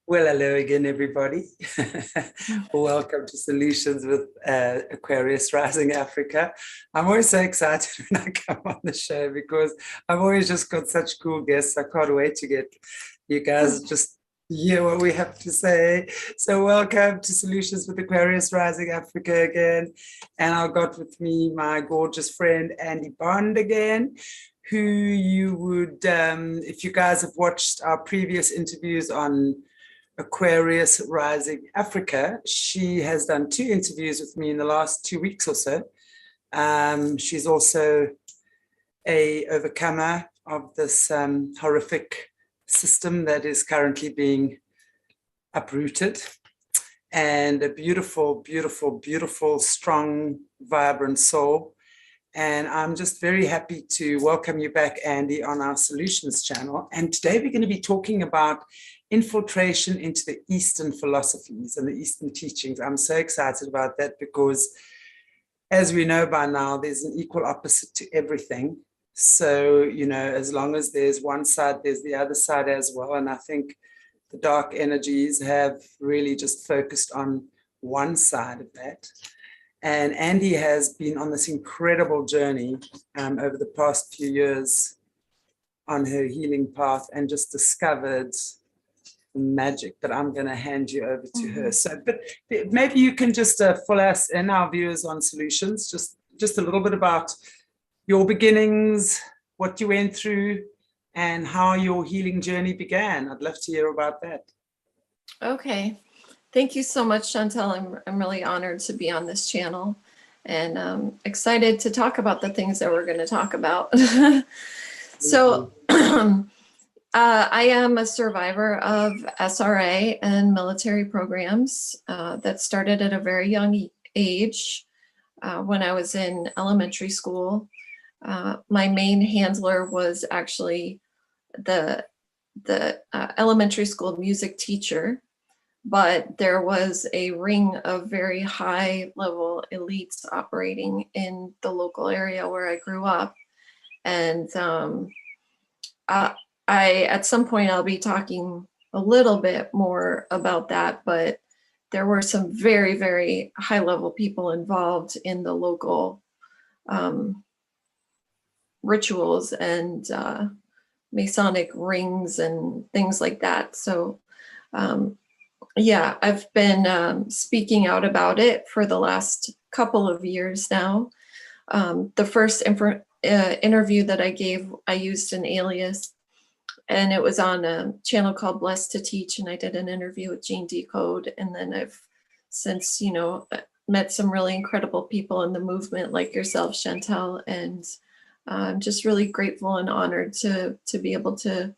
Well, hello again, everybody. Welcome to Solutions with Aquarius Rising Africa. I'm always so excited when I come on the show because I've always just got such cool guests. I can't wait to get you guys just hear what we have to say. So welcome to Solutions with Aquarius Rising Africa again. And I've got with me my gorgeous friend, Andi again, who you would, if you guys have watched our previous interviews on Aquarius Rising Africa, she has done 2 interviews with me in the last 2 weeks or so. She's also a overcomer of this horrific system that is currently being uprooted, and a beautiful, beautiful, beautiful, strong, vibrant soul. And I'm just very happy to welcome you back, Andi, on our Solutions channel. And today we're going to be talking about infiltration into the Eastern philosophies and the Eastern teachings. I'm so excited about that because, as we know by now, there's an equal opposite to everything. So, you know, as long as there's one side, there's the other side as well. And I think the dark energies have really just focused on one side of that. And Andi has been on this incredible journey over the past few years on her healing path and just discovered magic, but I'm going to hand you over to her. So, but maybe you can just fill us and our viewers on Solutions, just a little bit about your beginnings, what you went through, and how your healing journey began. I'd love to hear about that. Okay. Thank you so much, Chantelle. I'm really honored to be on this channel and excited to talk about the things that we're going to talk about. So I am a survivor of SRA and military programs that started at a very young age when I was in elementary school. My main handler was actually the elementary school music teacher, but there was a ring of very high level elites operating in the local area where I grew up. And at some point I'll be talking a little bit more about that, but there were some very, very high level people involved in the local rituals and Masonic rings and things like that. So yeah, I've been speaking out about it for the last couple of years now. The first interview that I gave, I used an alias, and it was on a channel called Blessed to Teach, and I did an interview with Gene Decode. And then I've since, you know, met some really incredible people in the movement like yourself, Chantelle, and I'm just really grateful and honored to be able to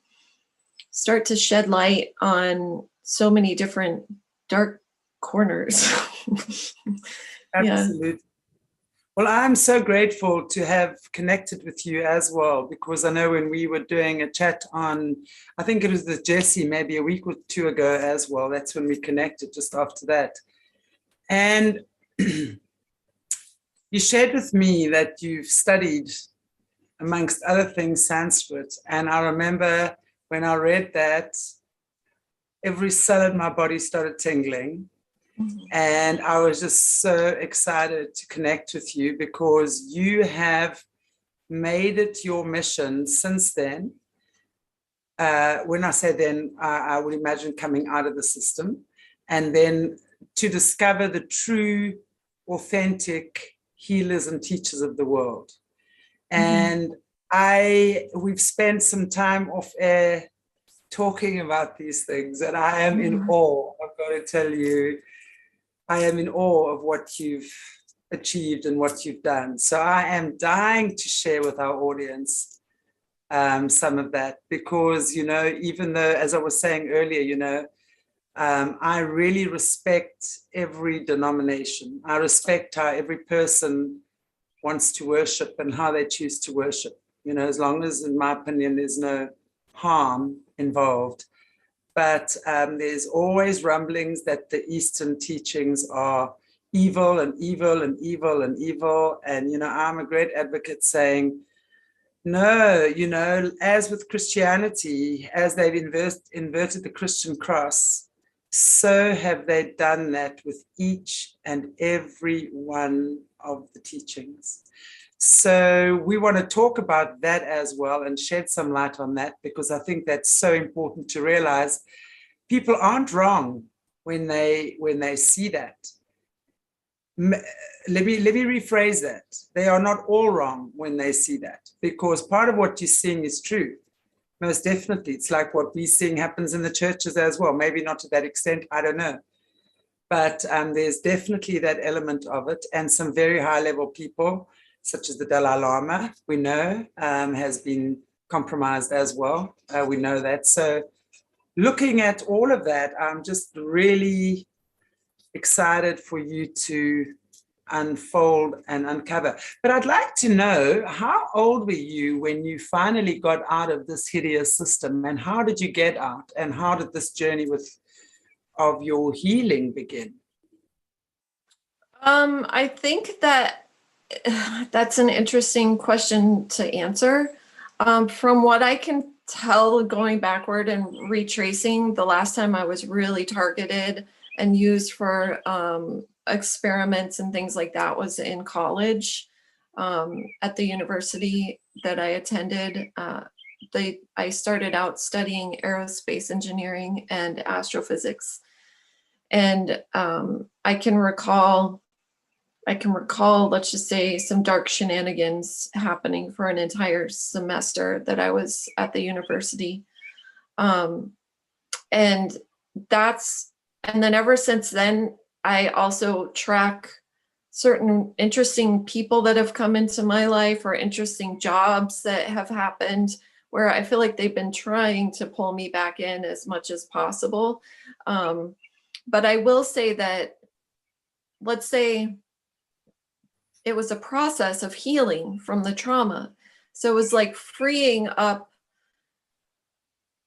start to shed light on so many different dark corners. Absolutely. Yeah. Well, I'm so grateful to have connected with you as well, because I know when we were doing a chat on, I think it was with Jesse, maybe a week or 2 ago as well, that's when we connected just after that. And you shared with me that you've studied, amongst other things, Sanskrit. And I remember when I read that, every cell in my body started tingling. And I was just so excited to connect with you because you have made it your mission since then. When I say then, I would imagine coming out of the system and then to discover the true, authentic healers and teachers of the world. And we've spent some time off air talking about these things, and I am in awe. I've got to tell you, I am in awe of what you've achieved and what you've done. So I am dying to share with our audience some of that because, you know, even though, as I was saying earlier, you know, I really respect every denomination. I respect how every person wants to worship and how they choose to worship, you know, as long as, in my opinion, there's no harm involved. But there's always rumblings that the Eastern teachings are evil and evil and evil and evil. And, you know, I'm a great advocate saying No, as with Christianity, as they've inverted the Christian cross, so have they done that with each and every one of the teachings. So we want to talk about that as well and shed some light on that, because I think that's so important to realize. People aren't wrong when they see that. Let me rephrase that. They are not all wrong when they see that, because part of what you're seeing is true. Most definitely. It's like what we're seeing happens in the churches as well. Maybe not to that extent, I don't know. But there's definitely that element of it. And some very high level people, such as the Dalai Lama, we know, has been compromised as well. We know that. So looking at all of that, I'm just really excited for you to unfold and uncover. But I'd like to know, how old were you when you finally got out of this hideous system, and how did you get out, and how did this journey of your healing begin? I think that that's an interesting question to answer. From what I can tell, going backward and retracing, the last time I was really targeted and used for experiments and things like that was in college, at the university that I attended. I started out studying aerospace engineering and astrophysics, and I can recall, let's just say, some dark shenanigans happening for an entire semester that I was at the university. And then ever since then, I also track certain interesting people that have come into my life, or interesting jobs that have happened, where I feel like they've been trying to pull me back in as much as possible. But I will say that, let's say, it was a process of healing from the trauma. So it was like freeing up.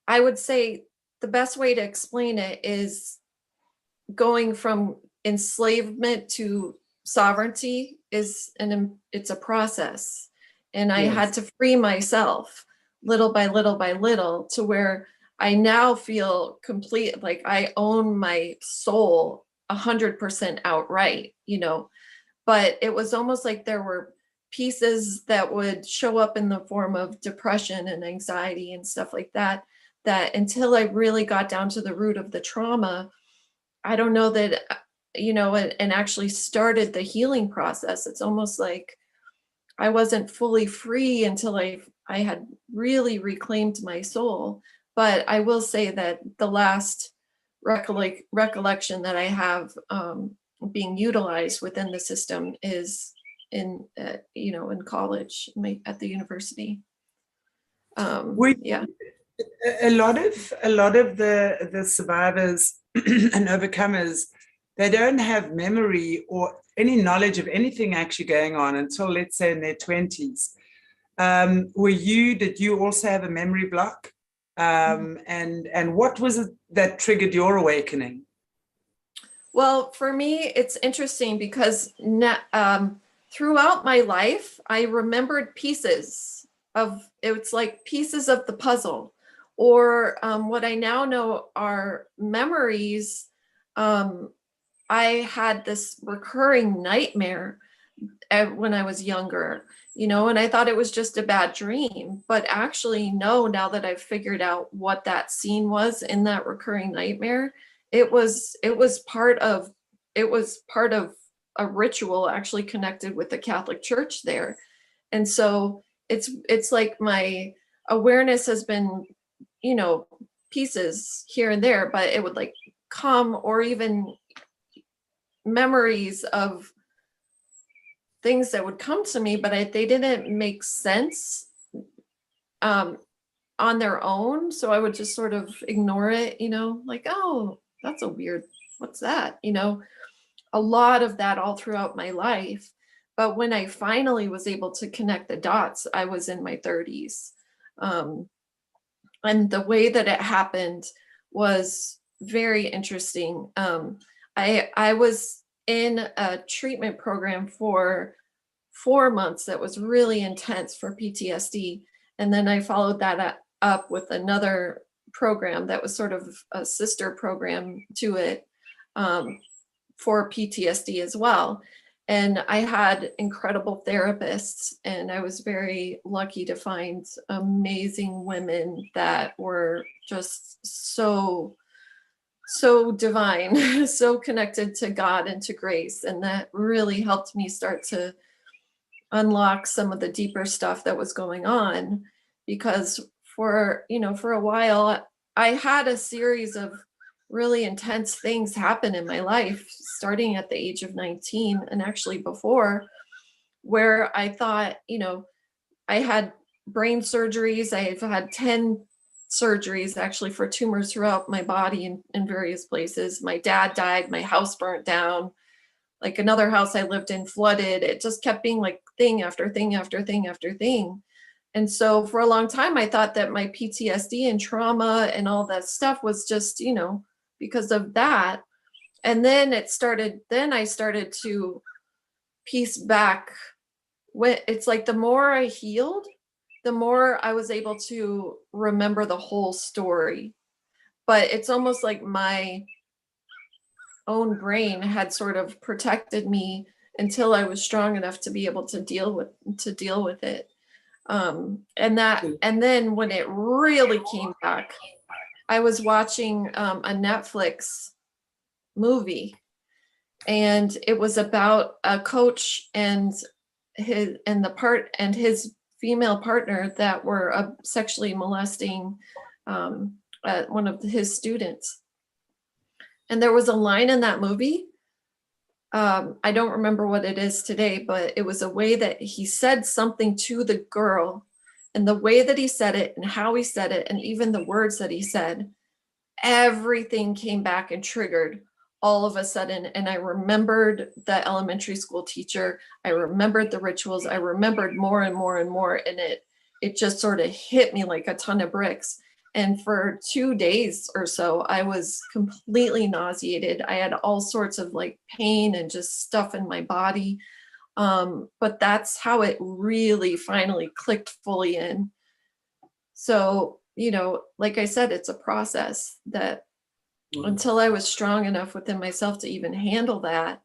I would say the best way to explain it is going from enslavement to sovereignty it's a process. And I had to free myself little by little by little, to where I now feel complete, like I own my soul 100% outright, but it was almost like there were pieces that would show up in the form of depression and anxiety and stuff like that, that until I really got down to the root of the trauma, I don't know that, and actually started the healing process. It's almost like I wasn't fully free until I had really reclaimed my soul. But I will say that the last recollection that I have, being utilized within the system is in college, at the university. Yeah. A lot of the survivors and overcomers, they don't have memory or any knowledge of anything actually going on until, let's say, in their 20s. Did you also have a memory block? And what was it that triggered your awakening? Well, for me, it's interesting because throughout my life, I remembered pieces of, it's like pieces of the puzzle, or what I now know are memories. I had this recurring nightmare when I was younger, and I thought it was just a bad dream. But actually, no, now that I've figured out what that scene was in that recurring nightmare, it was part of a ritual actually connected with the Catholic Church there. And so it's like my awareness has been, pieces here and there, but it would like come, or even memories of things that would come to me, but they didn't make sense on their own. So I would just sort of ignore it, like, oh, that's a weird, what's that? A lot of that all throughout my life. But when I finally was able to connect the dots, I was in my 30s. And the way that it happened was very interesting. I was in a treatment program for 4 months that was really intense for PTSD. And then I followed that up with another program that was sort of a sister program to it, for PTSD as well. And I had incredible therapists, and I was very lucky to find amazing women that were just so divine, so connected to God and to grace. And that really helped me start to unlock some of the deeper stuff that was going on. Because for a while, I had a series of really intense things happen in my life, starting at the age of 19, and actually before, where I thought, I had brain surgeries. I've had 10 surgeries actually for tumors throughout my body in various places. My dad died, my house burnt down, like another house I lived in flooded. It just kept being like thing after thing after thing after thing. And so for a long time, I thought that my PTSD and trauma and all that stuff was just, because of that. And then I started to piece back. It's like the more I healed, the more I was able to remember the whole story. But it's almost like my own brain had sort of protected me until I was strong enough to be able to deal with it. And then when it really came back, I was watching a Netflix movie, and it was about a coach and his female partner that were sexually molesting one of his students. And there was a line in that movie. I don't remember what it is today, but it was a way that he said something to the girl, and the way that he said it and how he said it, and even the words that he said, everything came back and triggered all of a sudden. And I remembered the elementary school teacher. I remembered the rituals. I remembered more and more and more. And it just sort of hit me like a ton of bricks. And for 2 days or so, I was completely nauseated. I had all sorts of like pain and just stuff in my body. But that's how it really finally clicked fully in. So, like I said, it's a process that until I was strong enough within myself to even handle that,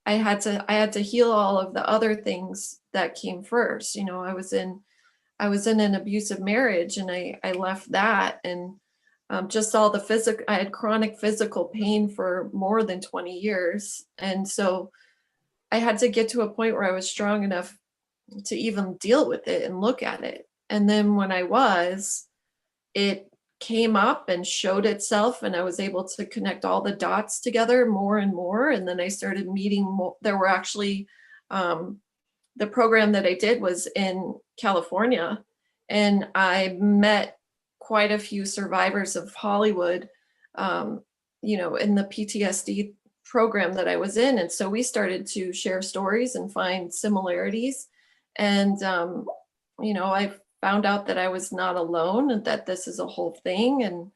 I had to heal all of the other things that came first. I was in an abusive marriage, and I left that, and just all the physical, I had chronic physical pain for more than 20 years. And so I had to get to a point where I was strong enough to even deal with it and look at it. And then when it came up and showed itself, and I was able to connect all the dots together more and more. And then I started meeting more. There were actually, the program that I did was in California, and I met quite a few survivors of Hollywood, in the PTSD program that I was in. And so we started to share stories and find similarities. And, I found out that I was not alone, and that this is a whole thing. And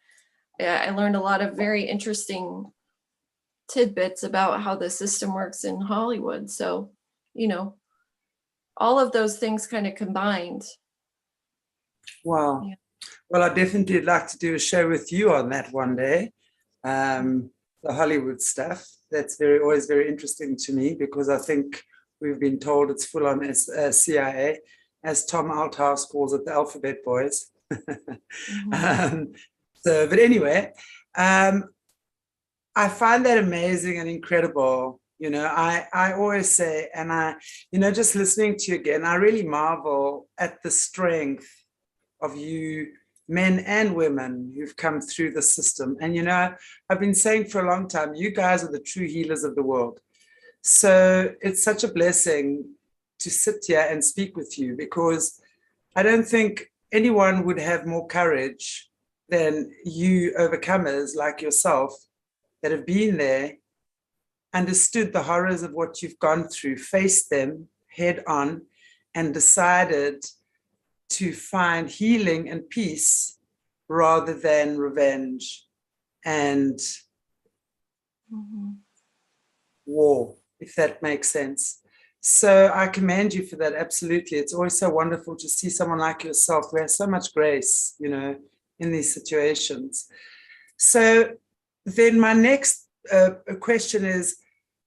I learned a lot of very interesting tidbits about how the system works in Hollywood. So, all of those things kind of combined. Wow. Yeah. Well, I'd definitely like to do a show with you on that one day. The Hollywood stuff. That's always very interesting to me, because I think we've been told it's full on as CIA, as Tom Althouse calls it, the Alphabet Boys. Mm-hmm. But anyway, I find that amazing and incredible. I always say, and just listening to you again, I really marvel at the strength of you, men and women, who've come through the system. And, I've been saying for a long time, you guys are the true healers of the world. So it's such a blessing to sit here and speak with you, because I don't think anyone would have more courage than you overcomers like yourself that have been there, understood the horrors of what you've gone through, faced them head on, and decided to find healing and peace rather than revenge and Mm-hmm. war, if that makes sense. So I commend you for that. Absolutely. It's always so wonderful to see someone like yourself who has so much grace, in these situations. So then my next question is,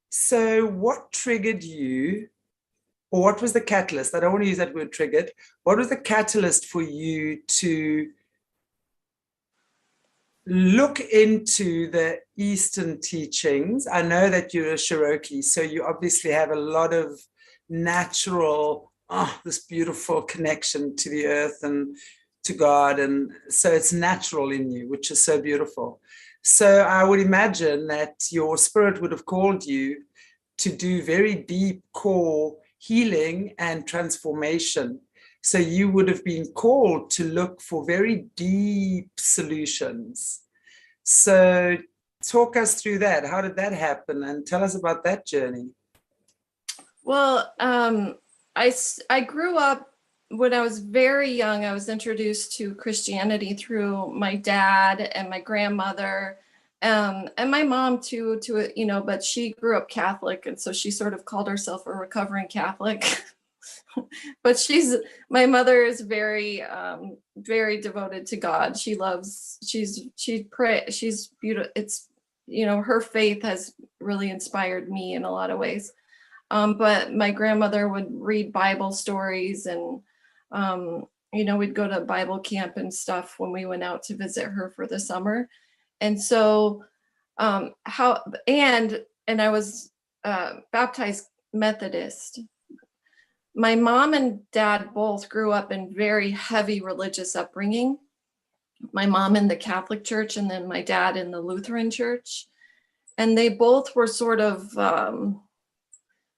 so what triggered you, or what was the catalyst? I don't want to use that word triggered. What was the catalyst for you to look into the Eastern teachings? I know that you're a Cherokee, so you obviously have a lot of natural, this beautiful connection to the earth and to God. And so it's natural in you, which is so beautiful. So I would imagine that your spirit would have called you to do very deep core healing and transformation. So you would have been called to look for very deep solutions. So talk us through that. How did that happen? And tell us about that journey. Well, I grew up when I was very young. I was introduced to Christianity through my dad and my grandmother, and my mom too, but she grew up Catholic, and so she sort of called herself a recovering Catholic. But my mother is very, very devoted to God. She's beautiful. It's, her faith has really inspired me in a lot of ways. But my grandmother would read Bible stories, and, we'd go to Bible camp and stuff when we went out to visit her for the summer. And so, and I was baptized Methodist. My mom and dad both grew up in very heavy religious upbringing. My mom in the Catholic Church, and then my dad in the Lutheran Church. And they both were sort of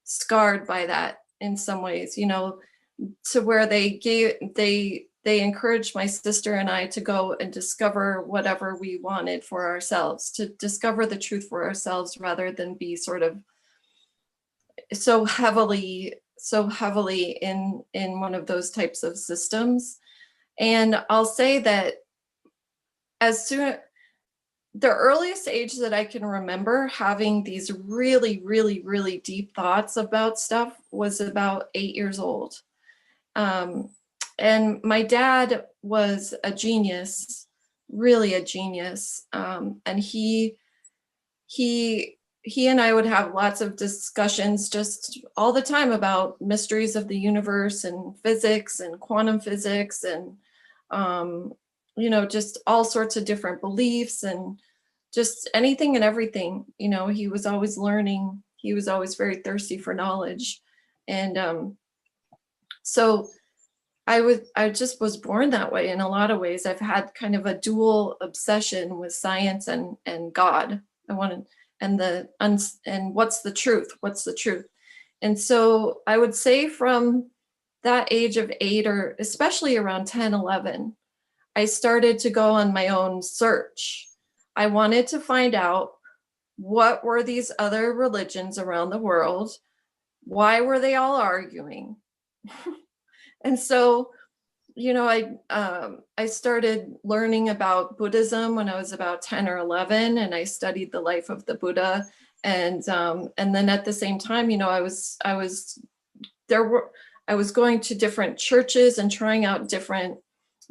scarred by that in some ways, to where they encouraged my sister and I to go and discover whatever we wanted for ourselves, to discover the truth for ourselves, rather than be sort of so heavily in one of those types of systems. And I'll say that the earliest age that I can remember having these really, really, really deep thoughts about stuff was about 8 years old. And my dad was a genius, really a genius. And he and I would have lots of discussions just all the time about mysteries of the universe and physics and quantum physics and, just all sorts of different beliefs and just anything and everything. He was always learning. He was always very thirsty for knowledge. And so I just was born that way in a lot of ways. I've had kind of a dual obsession with science and God. And what's the truth? What's the truth? And so I would say from that age of 8, or especially around 10, 11, I started to go on my own search. I wanted to find out, what were these other religions around the world? Why were they all arguing? And so, I started learning about Buddhism when I was about 10 or 11, and I studied the life of the Buddha. And then at the same time, I was going to different churches and trying out different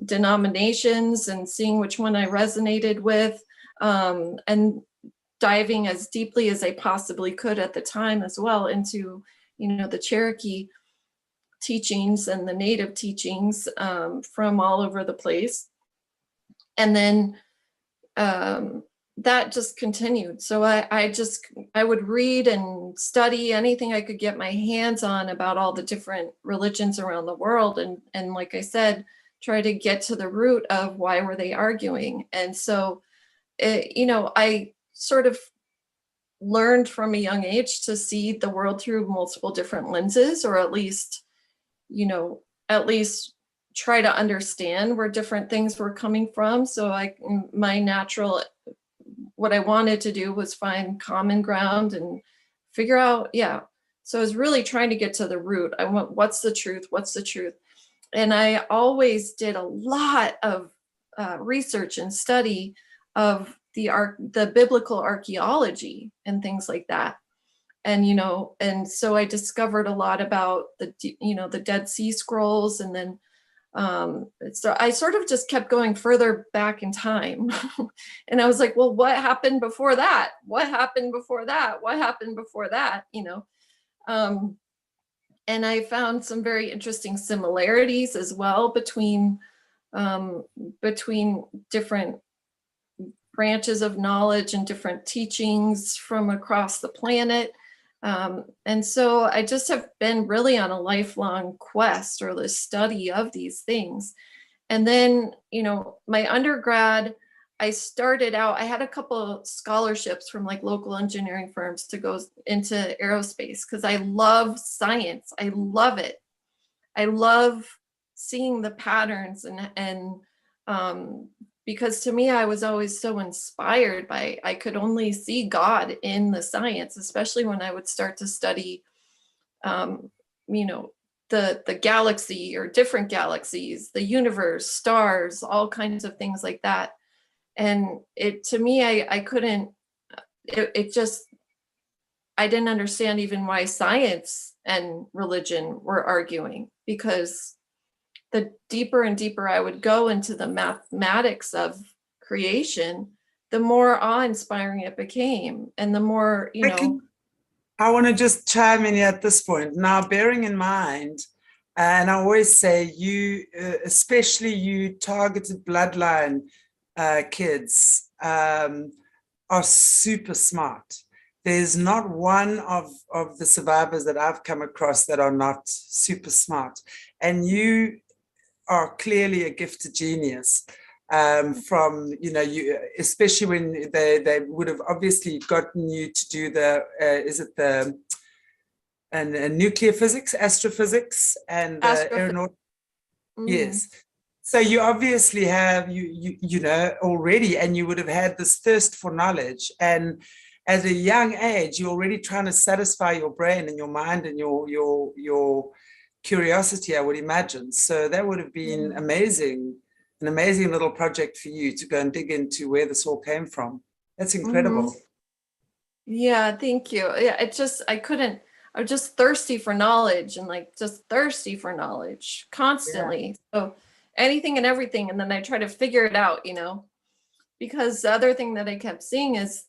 denominations and seeing which one I resonated with, and diving as deeply as I possibly could at the time as well into, the Cherokee teachings and the native teachings from all over the place. And then that just continued. So I would read and study anything I could get my hands on about all the different religions around the world. And like I said, try to get to the root of why were they arguing. And so, I sort of learned from a young age to see the world through multiple different lenses, or at least try to understand where different things were coming from. So what I wanted to do was find common ground and figure out, So I was really trying to get to the root. I want, what's the truth? What's the truth? And I always did a lot of research and study of the biblical archaeology and things like that. And, and so I discovered a lot about the Dead Sea Scrolls. And then so I sort of just kept going further back in time. And I was like, well, what happened before that? What happened before that? What happened before that? And I found some very interesting similarities as well between different branches of knowledge and different teachings from across the planet. And so I just have been really on a lifelong quest or the study of these things. And then, my undergrad, I started out, I had a couple of scholarships from like local engineering firms to go into aerospace because I love science. I love it. I love seeing the patterns and because to me, I was always so inspired by, I could only see God in the science, especially when I would start to study, the galaxy or different galaxies, the universe, stars, all kinds of things like that. And to me, I couldn't, I didn't understand even why science and religion were arguing, because the deeper and deeper I would go into the mathematics of creation, the more awe-inspiring it became. And the more, I want to just chime in at this point. Now, bearing in mind, and I always say you, especially you targeted bloodline kids, are super smart. There's not one of the survivors that I've come across that are not super smart. And you are clearly a gifted genius. From you, especially when they would have obviously gotten you to do the nuclear physics, astrophysics, and aeronautics. Yes. So you obviously have already, and you would have had this thirst for knowledge. And at a young age, you're already trying to satisfy your brain and your mind and your curiosity, I would imagine. So that would have been amazing, an amazing little project for you to go and dig into where this all came from. That's incredible. Yeah, thank you. Yeah, I was just thirsty for knowledge and just thirsty for knowledge constantly. Yeah. So anything and everything. And then I try to figure it out, because the other thing that I kept seeing is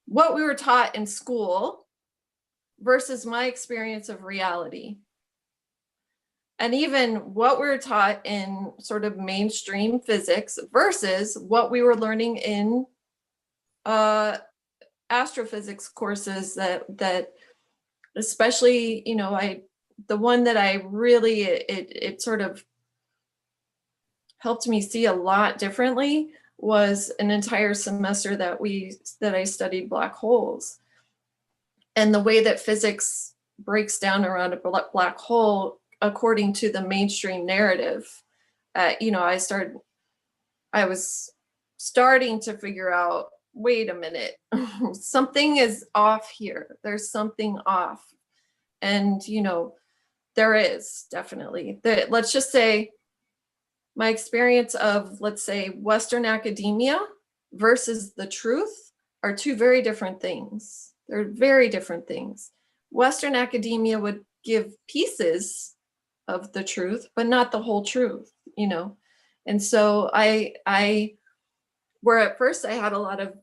what we were taught in school versus my experience of reality. And even what we were taught in sort of mainstream physics versus what we were learning in astrophysics courses that especially, the one that I really, it sort of helped me see a lot differently was an entire semester that I studied black holes. And the way that physics breaks down around a black hole according to the mainstream narrative. I was starting to figure out, wait a minute, something is off here. There's something off. And, there is definitely. Let's just say my experience of, let's say, Western academia versus the truth are two very different things. They're very different things. Western academia would give pieces of the truth, but not the whole truth, And so where at first I had a lot of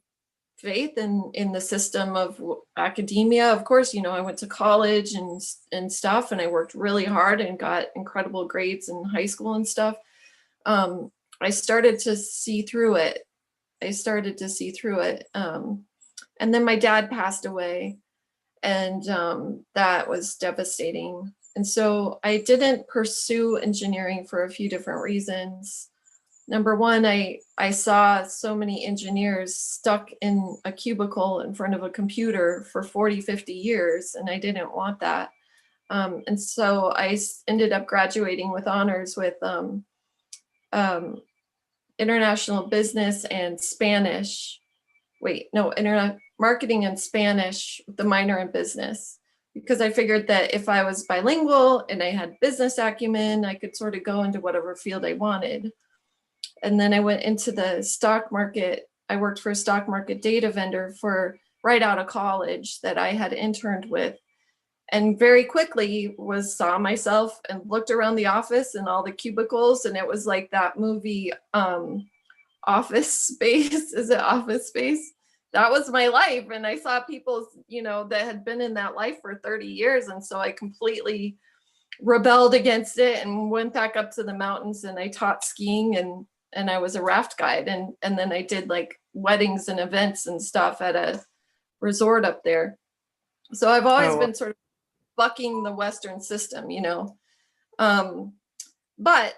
faith in the system of academia. Of course, I went to college and stuff, and I worked really hard and got incredible grades in high school and stuff. I started to see through it. And then my dad passed away, and that was devastating. And so I didn't pursue engineering for a few different reasons. Number one, I saw so many engineers stuck in a cubicle in front of a computer for 40, 50 years, and I didn't want that. And so I ended up graduating with honors with international business and Spanish. Marketing and Spanish, with the minor in business, because I figured that if I was bilingual and I had business acumen, I could sort of go into whatever field I wanted. And then I went into the stock market I worked for a stock market data vendor for right out of college that I had interned with, and very quickly saw myself and looked around the office and all the cubicles, and it was like that movie Office Space. Is it Office Space? That was my life. And I saw people, that had been in that life for 30 years. And so I completely rebelled against it and went back up to the mountains, and I taught skiing, and I was a raft guide. And then I did like weddings and events and stuff at a resort up there. So I've always been sort of bucking the Western system, But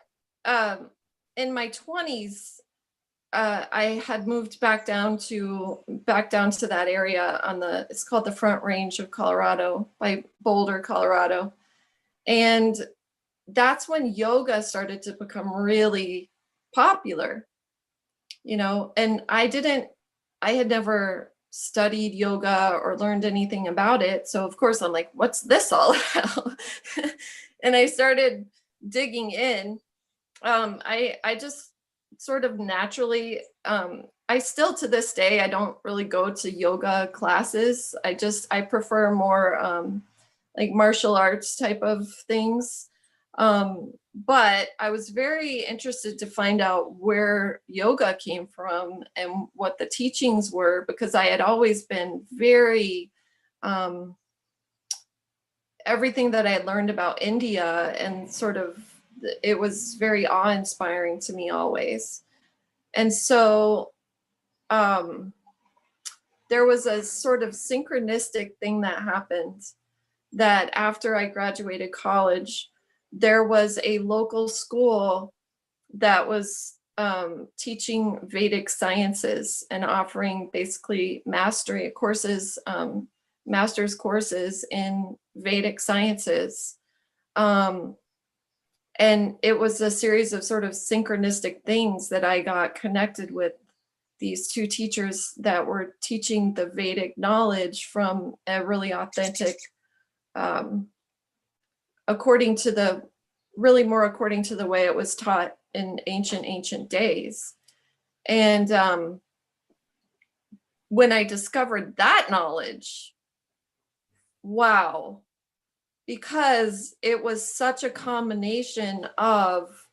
in my 20s, I had moved back down to that area it's called the Front Range of Colorado, by Boulder, Colorado. And that's when yoga started to become really popular, and I had never studied yoga or learned anything about it. So of course I'm like, what's this all about? And I started digging in. I just sort of naturally, I still to this day, I don't really go to yoga classes. I prefer more like martial arts type of things. But I was very interested to find out where yoga came from and what the teachings were, because I had always been very, everything that I had learned about India and sort of, it was very awe-inspiring to me always. And so there was a sort of synchronistic thing that happened, that after I graduated college, there was a local school that was teaching Vedic sciences and offering basically master's courses in Vedic sciences. And it was a series of sort of synchronistic things that I got connected with these two teachers that were teaching the Vedic knowledge from a really authentic, according to the way it was taught in ancient days. And when I discovered that knowledge, wow, because it was such a combination of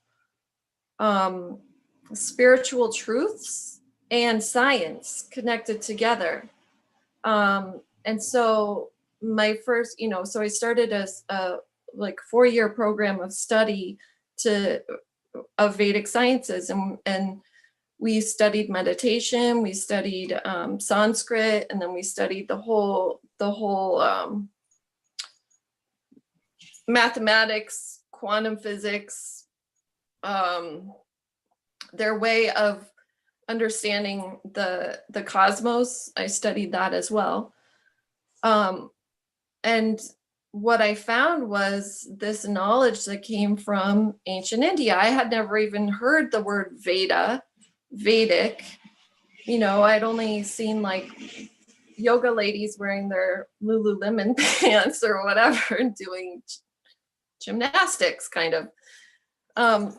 spiritual truths and science connected together. And so my first, so I started a like 4-year program of study of Vedic sciences, and we studied meditation, we studied Sanskrit, and then we studied the whole mathematics, quantum physics, their way of understanding the cosmos. I studied that as well. And what I found was this knowledge that came from ancient India. I had never even heard the word Vedic. I'd only seen like yoga ladies wearing their Lululemon pants or whatever and doing gymnastics kind of. And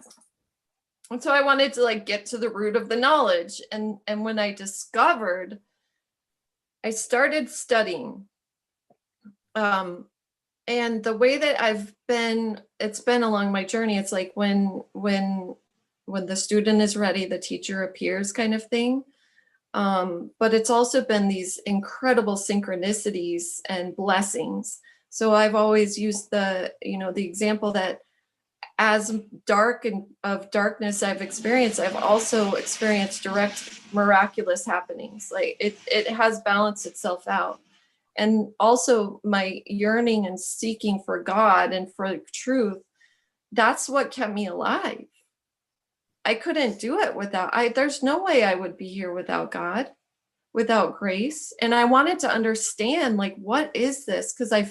so I wanted to like get to the root of the knowledge. And when I started studying. And the way that it's been along my journey, it's like when the student is ready, the teacher appears kind of thing. But it's also been these incredible synchronicities and blessings. So I've always used the example that as of darkness I've experienced, I've also experienced direct miraculous happenings. Like it has balanced itself out. And also my yearning and seeking for God and for truth, that's what kept me alive. I couldn't do it there's no way I would be here without God, without grace. And I wanted to understand, like, what is this? Because I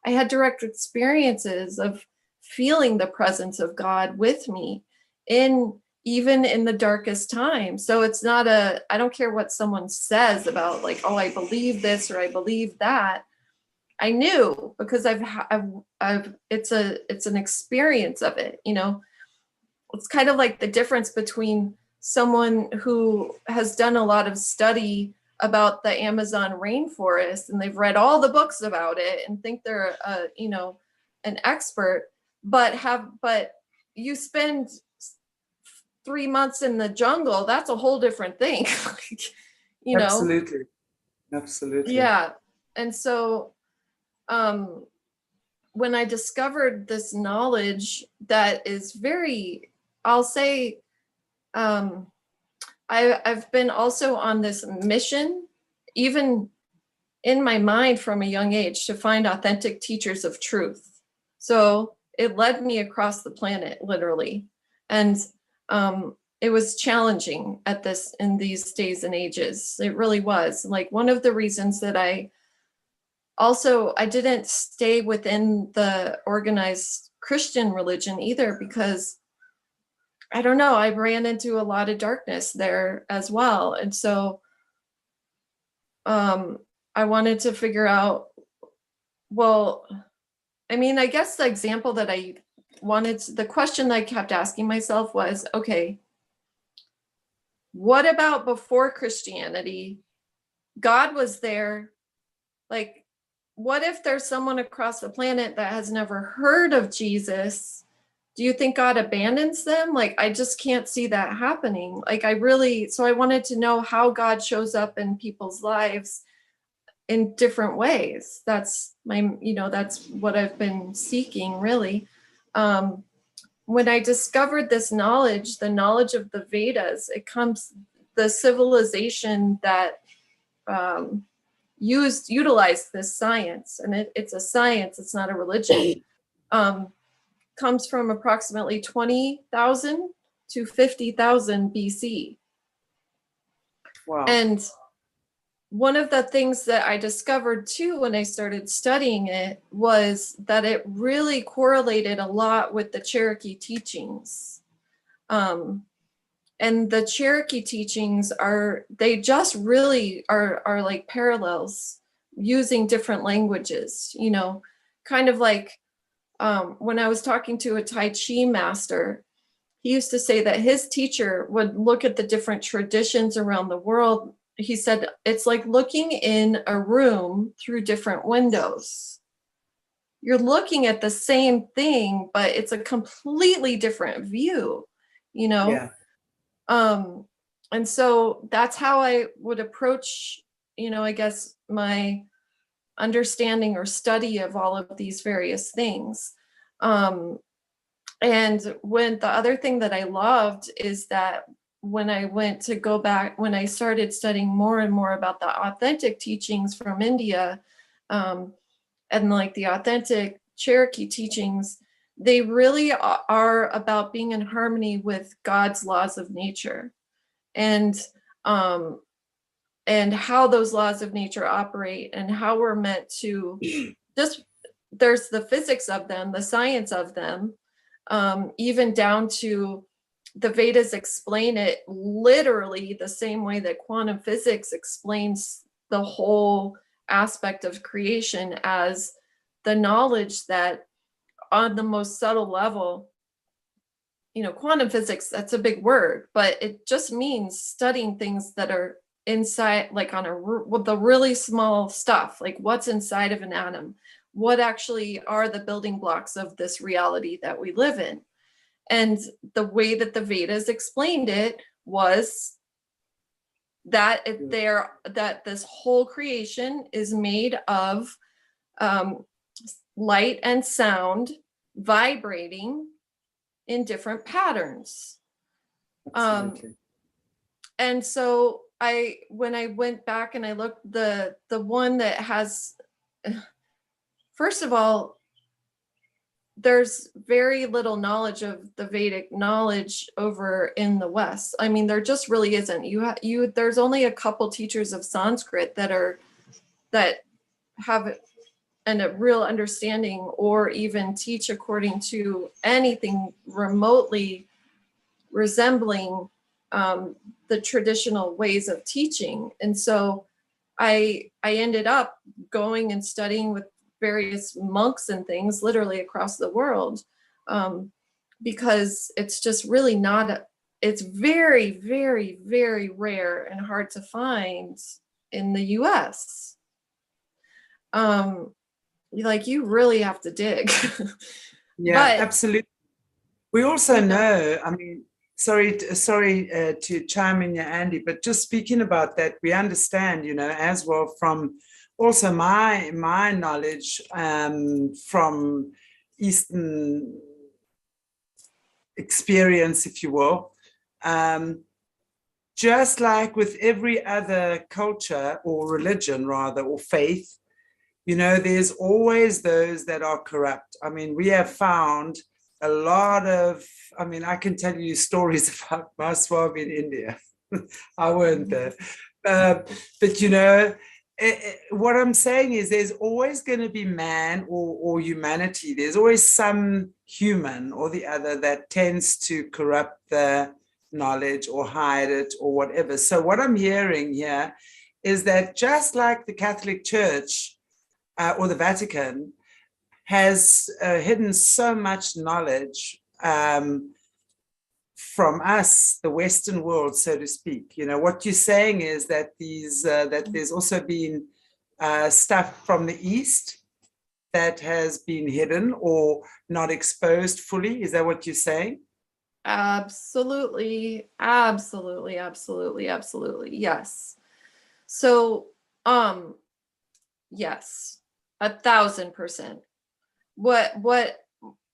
had direct experiences of feeling the presence of God with me even in the darkest time. So it's not I don't care what someone says about like, oh, I believe this or I believe that. I knew because it's an experience of it. It's kind of like the difference between someone who has done a lot of study about the Amazon rainforest, and they've read all the books about it and think they're an expert, but you spend 3 months in the jungle, that's a whole different thing. Absolutely. Yeah. And so when I discovered this knowledge that is very, I'll say, I've been also on this mission, even in my mind from a young age, to find authentic teachers of truth. So it led me across the planet, literally. And it was challenging in these days and ages. It really was. Like, one of the reasons that I didn't stay within the organized Christian religion either, because I don't know, I ran into a lot of darkness there as well. And so I wanted to figure out, well, I mean, I guess the example that the question that I kept asking myself was, okay, what about before Christianity? God was there. Like, what if there's someone across the planet that has never heard of Jesus? Do you think God abandons them? Like, I just can't see that happening. Like, so I wanted to know how God shows up in people's lives in different ways. That's that's what I've been seeking, really. When I discovered this knowledge, the knowledge of the Vedas, the civilization that utilized this science, and it's a science, it's not a religion, comes from approximately 20,000 to 50,000 BC. Wow. And one of the things that I discovered too when I started studying it was that it really correlated a lot with the Cherokee teachings. And the Cherokee teachings just really are like parallels, using different languages, kind of like when I was talking to a Tai Chi master, he used to say that his teacher would look at the different traditions around the world. He said, it's like looking in a room through different windows. You're looking at the same thing, but it's a completely different view, Yeah. And so that's how I would approach, I guess, my understanding or study of all of these various things. And when the other thing that I loved is that when I started studying more and more about the authentic teachings from India, and like the authentic Cherokee teachings, they really are about being in harmony with God's laws of nature, and how those laws of nature operate, and how we're meant to there's the physics of them, the science of them, even down to the Vedas explain it literally the same way that quantum physics explains the whole aspect of creation, as the knowledge that on the most subtle level, quantum physics, that's a big word, but it just means studying things that are inside, like with the really small stuff, like what's inside of an atom, what actually are the building blocks of this reality that we live in. And the way that the Vedas explained it was that that this whole creation is made of light and sound vibrating in different patterns. And so when I went back and I looked, the one that has, first of all, there's very little knowledge of the Vedic knowledge over in the West. I mean, there just really isn't. There's only a couple teachers of Sanskrit that have a real understanding, or even teach according to anything remotely resembling the traditional ways of teaching. And so I ended up going and studying with various monks and things literally across the world, because it's just really not it's very, very, very rare and hard to find in the US. Like you really have to dig. Yeah, But absolutely. We also know, I mean, sorry to chime in here, Andy, but just speaking about that, we understand, as well from also my knowledge from Eastern experience, if you will, just like with every other culture or religion, rather, or faith, there's always those that are corrupt. I mean, we have found a lot of, I can tell you stories about my swab in India. I weren't there. But, what I'm saying is there's always going to be man or humanity. There's always some human or the other that tends to corrupt the knowledge or hide it or whatever. So what I'm hearing here is that just like the Catholic Church or the Vatican has hidden so much knowledge from us, the Western world, so to speak. What you're saying is that that there's also been stuff from the East that has been hidden or not exposed fully. Is that what you're saying? absolutely, absolutely, absolutely, absolutely. Yes. So, yes, 1,000%.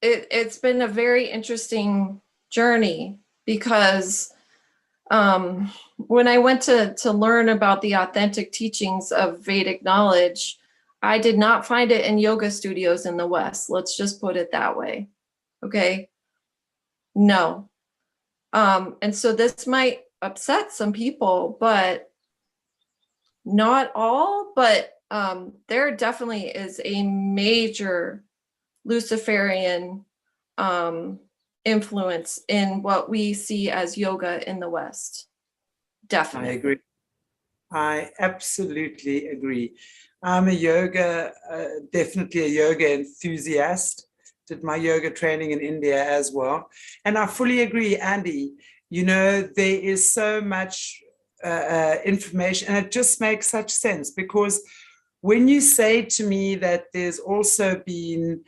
It's been a very interesting journey because when I went to learn about the authentic teachings of Vedic knowledge, I did not find it in yoga studios in the West. Let's just put it that way. Okay. No. And so this might upset some people, but not all, but there definitely is a major Luciferian influence in what we see as yoga in the West. Definitely. I agree. I absolutely agree. I'm definitely a yoga enthusiast. Did my yoga training in India as well. And I fully agree, Andy. There is so much information, and it just makes such sense because when you say to me that there's also been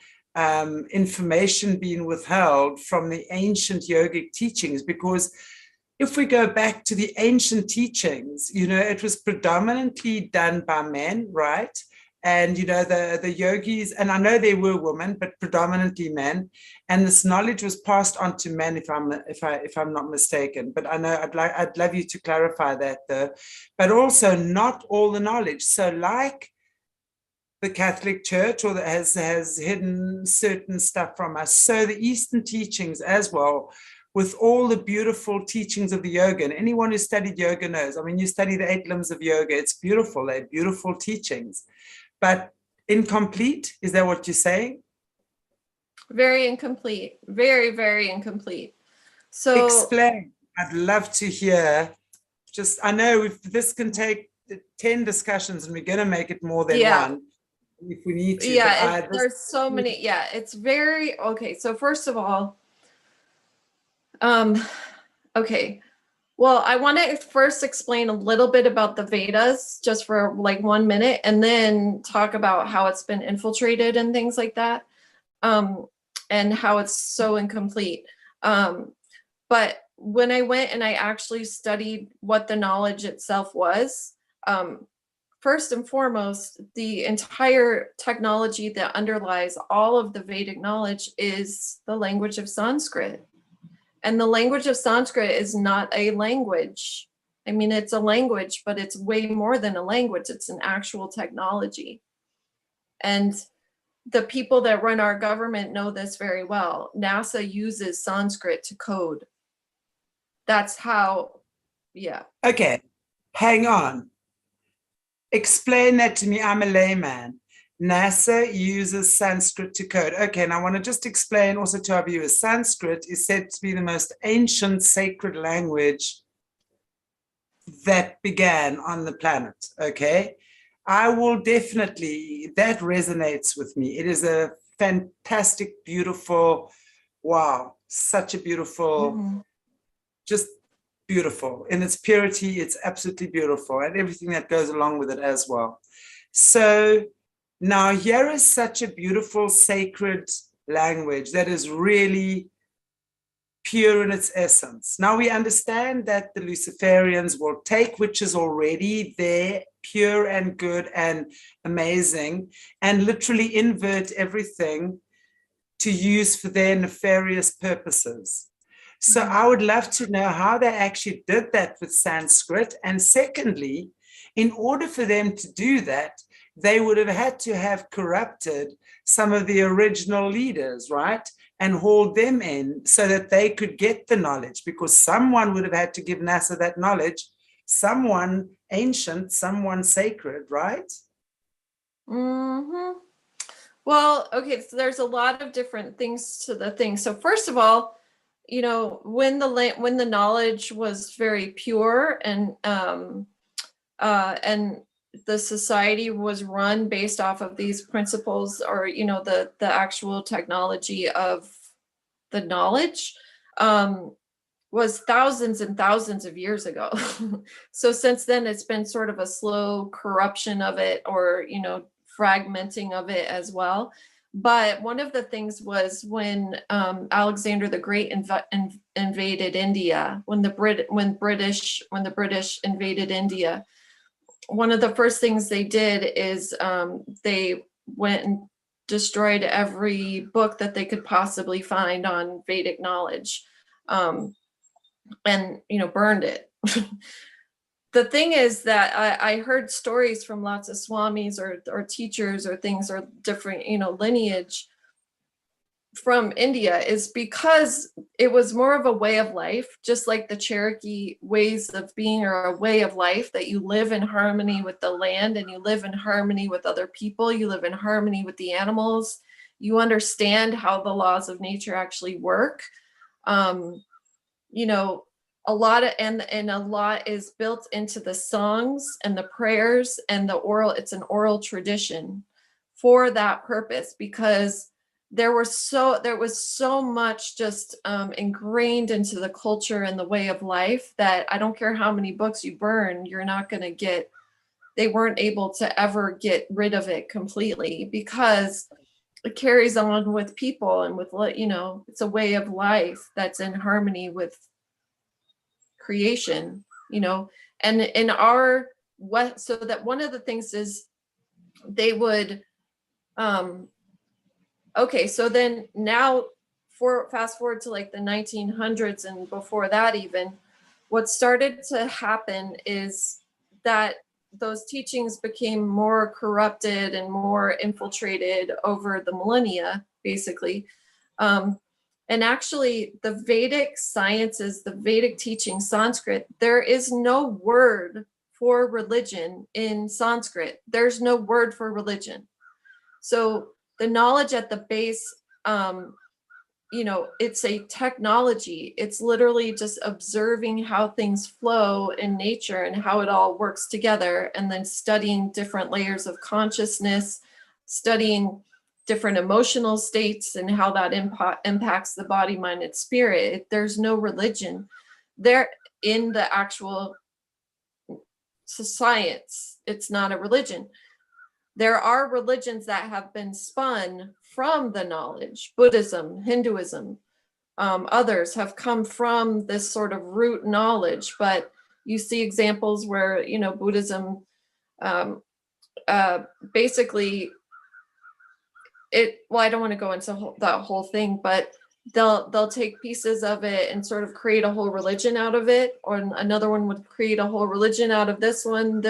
information being withheld from the ancient yogic teachings, because if we go back to the ancient teachings, it was predominantly done by men, right? And the yogis, and I know there were women, but predominantly men, and this knowledge was passed on to men, if I'm not mistaken. But I know I'd love you to clarify that though. But also not all the knowledge. So like the Catholic Church or that has hidden certain stuff from us. So the Eastern teachings as well, with all the beautiful teachings of the yoga, and anyone who studied yoga knows, you study the 8 limbs of yoga, it's beautiful, they're beautiful teachings, but incomplete. Is that what you're saying? Very incomplete, very, very incomplete. So explain. I'd love to hear. I know this can take 10 discussions and we're going to make it more than one if we need to. Yeah, there's so many. Yeah, it's very, okay. So first of all, okay. Well, I want to first explain a little bit about the Vedas just for like 1 minute, and then talk about how it's been infiltrated and things like that, and how it's so incomplete. But when I went and I actually studied what the knowledge itself was, first and foremost, the entire technology that underlies all of the Vedic knowledge is the language of Sanskrit. And the language of Sanskrit is not a language. It's a language, but it's way more than a language. It's an actual technology. And the people that run our government know this very well. NASA uses Sanskrit to code. That's how, yeah. Okay, hang on. Explain that to me. I'm a layman. NASA uses Sanskrit to code. Okay, and I want to just explain also to our viewers, Sanskrit is said to be the most ancient sacred language that began on the planet, okay? I will definitely, that resonates with me. It is a fantastic, beautiful, wow, such a beautiful just beautiful in its purity. It's absolutely beautiful, and everything that goes along with it as well. So now here is such a beautiful sacred language that is really pure in its essence. Now we understand that the Luciferians will take which is already there, pure and good and amazing, and literally invert everything to use for their nefarious purposes. So I would love to know how they actually did that with Sanskrit. And secondly, in order for them to do that, they would have had to have corrupted some of the original leaders, right? And hauled them in so that they could get the knowledge, because someone would have had to give NASA that knowledge, someone ancient, someone sacred, right? Mm-hmm. Well, okay, so there's a lot of different things to the thing. So first of all, you know, when the knowledge was very pure and the society was run based off of these principles, or you know, the actual technology of the knowledge, was thousands and thousands of years ago. So since then, it's been sort of a slow corruption of it, or you know, fragmenting of it as well. But one of the things was when Alexander the Great invaded India, when the British invaded India, one of the first things they did is they went and destroyed every book that they could possibly find on Vedic knowledge, and you know, burned it. The thing is that I heard stories from lots of swamis or teachers or things, or different, you know, lineage from India, is because it was more of a way of life, just like the Cherokee ways of being are a way of life, that you live in harmony with the land, and you live in harmony with other people, you live in harmony with the animals, you understand how the laws of nature actually work. You know, a lot of and a lot is built into the songs and the prayers and the oral. It's an oral tradition for that purpose, because there was so much just ingrained into the culture and the way of life that I don't care how many books you burn, you're not going to get. They weren't able to ever get rid of it completely, because it carries on with people and with, you know, it's a way of life that's in harmony with creation, you know. And in our what, so that one of the things is they would okay, so then now, for fast forward to like the 1900s and before that even, what started to happen is that those teachings became more corrupted and more infiltrated over the millennia, basically. And actually, the Vedic sciences, the Vedic teaching, Sanskrit, there is no word for religion in Sanskrit. There's no word for religion. So the knowledge at the base, you know, it's a technology. It's literally just observing how things flow in nature and how it all works together, and then studying different layers of consciousness, studying different emotional states and how that impacts the body, mind, and spirit. There's no religion there in the actual science. It's not a religion. There are religions that have been spun from the knowledge. Buddhism, Hinduism, others have come from this sort of root knowledge. But you see examples where, you know, Buddhism basically well, I don't want to go into that whole thing, but they'll take pieces of it and sort of create a whole religion out of it, or another one would create a whole religion out of this one.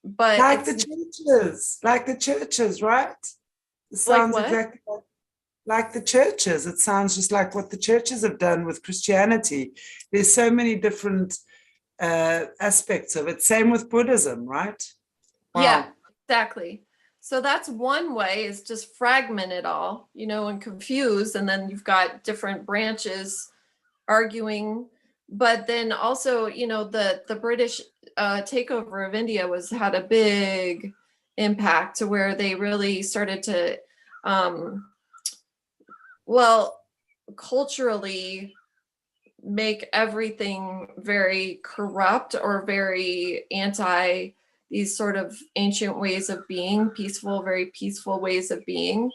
But like the churches, right? It sounds like exactly like the churches. It sounds just like what the churches have done with Christianity. There's so many different aspects of it. Same with Buddhism, right? Wow. Yeah, exactly. So that's one way, is just fragment it all, you know, and confuse. And then you've got different branches arguing. But then also, you know, the British takeover of India had a big impact, to where they really started to, well, culturally make everything very corrupt or very anti these sort of ancient ways of being, peaceful, very peaceful ways of being,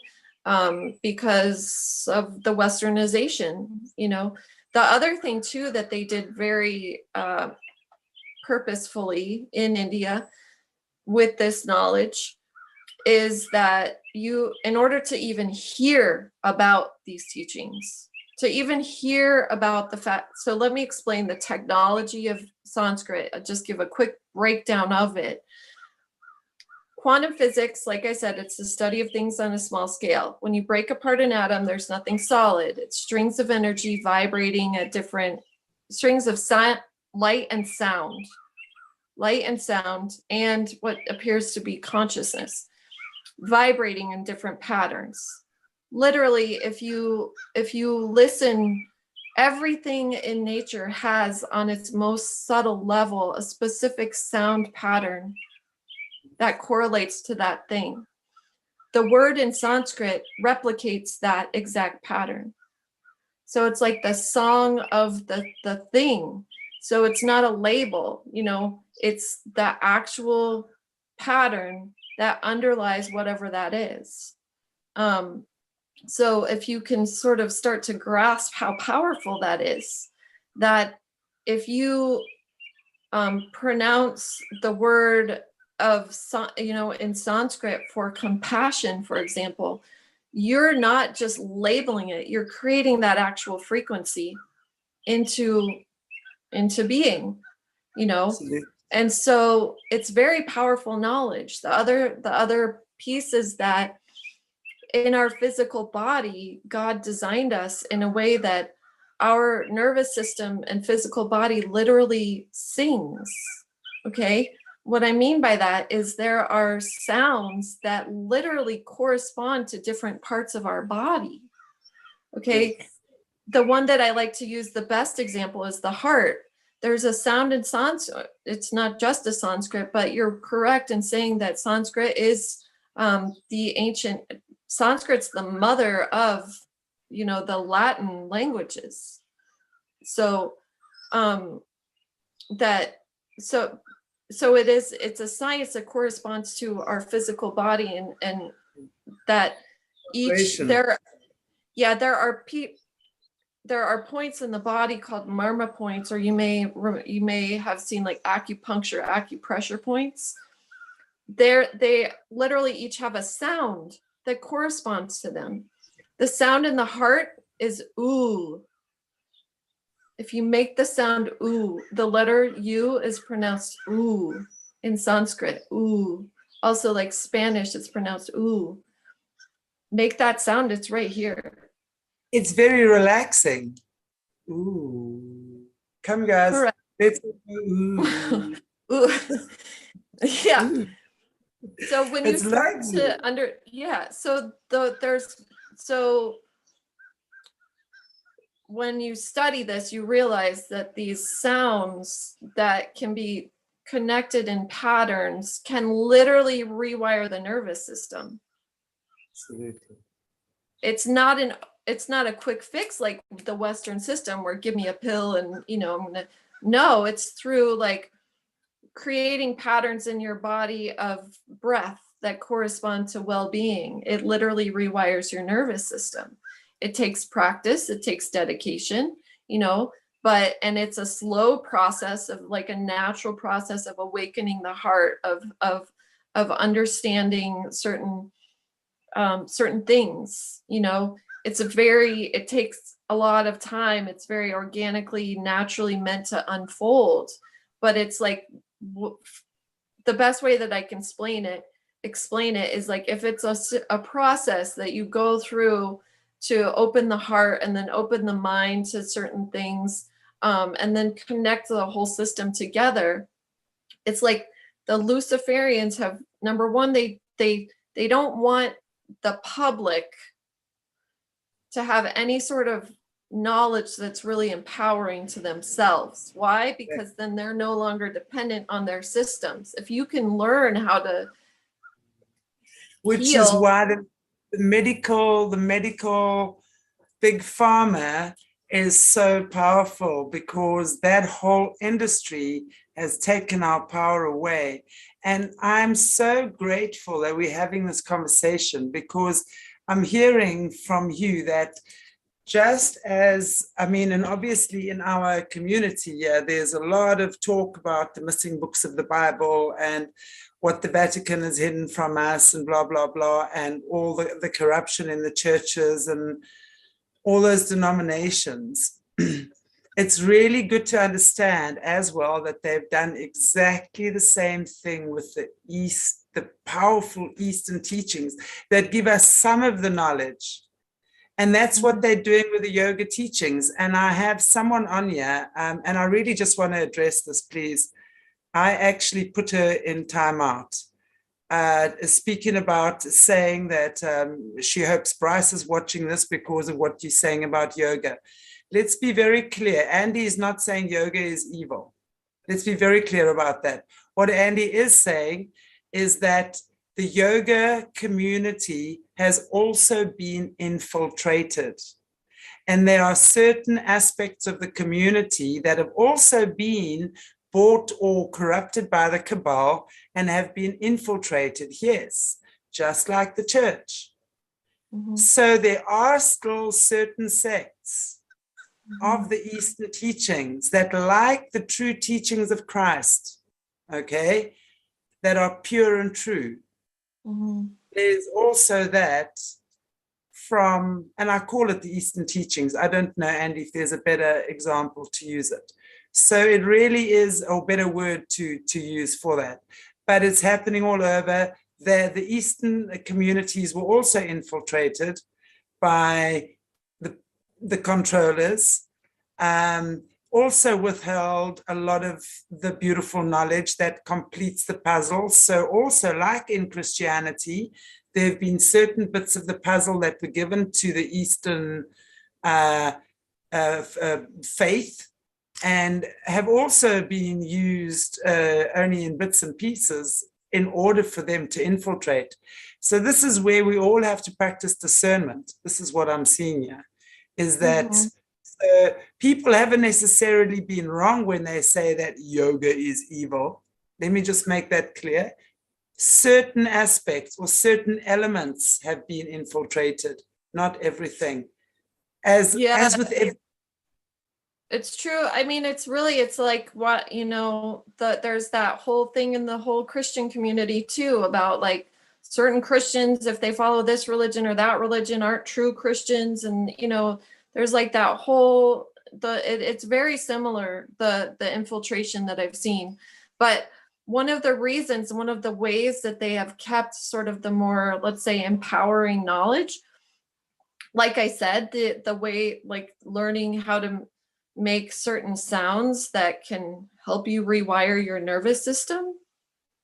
because of the westernization. The other thing too that they did very purposefully in India with this knowledge is that in order to even hear about these teachings, to even hear about the fact, so let me explain the technology of Sanskrit. I'll just give a quick breakdown of it. Quantum physics, like I said, it's the study of things on a small scale. When you break apart an atom, there's nothing solid. It's strings of energy vibrating at different strings of light and sound, and what appears to be consciousness vibrating in different patterns. Literally, if you listen, everything in nature has on its most subtle level a specific sound pattern that correlates to that thing. The word in Sanskrit replicates that exact pattern. So it's like the song of the thing. So it's not a label, it's the actual pattern that underlies whatever that is. So if you can sort of start to grasp how powerful that is, that if you pronounce the word of, in Sanskrit for compassion, for example, you're not just labeling it, you're creating that actual frequency into being, Absolutely. And so it's very powerful knowledge. The other piece is that in our physical body, God designed us in a way that our nervous system and physical body literally sings. Okay. What I mean by that is there are sounds that literally correspond to different parts of our body. Okay. The one that I like to use, the best example, is the heart. There's a sound in Sanskrit. It's not just a Sanskrit, but you're correct in saying that Sanskrit is the ancient, Sanskrit's the mother of, the Latin languages. So it's a science that corresponds to our physical body, and that there are points in the body called marma points, or you may have seen like acupressure points. They literally each have a sound that corresponds to them. The sound in the heart is oo. If you make the sound oo, the letter U is pronounced oo in Sanskrit, oo. Also, like Spanish, it's pronounced oo. Make that sound, it's right here. It's very relaxing. Ooh. Come, guys. Correct. Let's go. Ooh. Ooh. Yeah. Ooh. So when you It's start lovely. so when you study this, you realize that these sounds that can be connected in patterns can literally rewire the nervous system. Absolutely. It's not a quick fix like the Western system where give me a pill and no, it's through like creating patterns in your body of breath that correspond to well-being. It literally rewires your nervous system. It takes practice, it takes dedication, and it's a slow process of like a natural process of awakening the heart of understanding certain things. It takes a lot of time. It's very organically, naturally meant to unfold, but it's like the best way that I can explain it is like if it's a process that you go through to open the heart and then open the mind to certain things, and then connect the whole system together. It's like the Luciferians have, number one, they don't want the public to have any sort of knowledge that's really empowering to themselves. Why? Because then they're no longer dependent on their systems. If you can learn how to which heal, is why the medical big pharma is so powerful, because that whole industry has taken our power away. And I'm so grateful that we're having this conversation, because I'm hearing from you that just as, I mean, and obviously in our community, yeah, there's a lot of talk about the missing books of the Bible and what the Vatican has hidden from us and blah, blah, blah, and all the corruption in the churches and all those denominations. It's really good to understand as well that they've done exactly the same thing with the East, the powerful Eastern teachings that give us some of the knowledge. And that's what they're doing with the yoga teachings. And I have someone on here, and I really just want to address this, please. I actually put her in timeout, speaking about saying that she hopes Bryce is watching this because of what you're saying about yoga. Let's be very clear. Andi is not saying yoga is evil. Let's be very clear about that. What Andi is saying is that the yoga community has also been infiltrated. And there are certain aspects of the community that have also been bought or corrupted by the cabal and have been infiltrated, yes, just like the church. Mm-hmm. So there are still certain sects of the Eastern teachings that, like the true teachings of Christ, okay, that are pure and true. Mm-hmm. There's also that from, and I call it the Eastern teachings. I don't know, Andi, if there's a better example to use it. So it really is a better word to use for that. But it's happening all over. The Eastern communities were also infiltrated by the controllers, also withheld a lot of the beautiful knowledge that completes the puzzle. So also, like in Christianity, there have been certain bits of the puzzle that were given to the Eastern faith, and have also been used only in bits and pieces in order for them to infiltrate. So this is where we all have to practice discernment. This is what I'm seeing here, is that people haven't necessarily been wrong when they say that yoga is evil. Let me just make that clear. Certain aspects or certain elements have been infiltrated, not everything. As with everything. It's true. I mean, it's like what, there's that whole thing in the whole Christian community too, about like certain Christians, if they follow this religion or that religion, aren't true Christians. And, there's like that whole, it's very similar, the infiltration that I've seen. But one of the reasons, one of the ways that they have kept sort of the more, let's say, empowering knowledge, like I said, the way, like learning how to make certain sounds that can help you rewire your nervous system,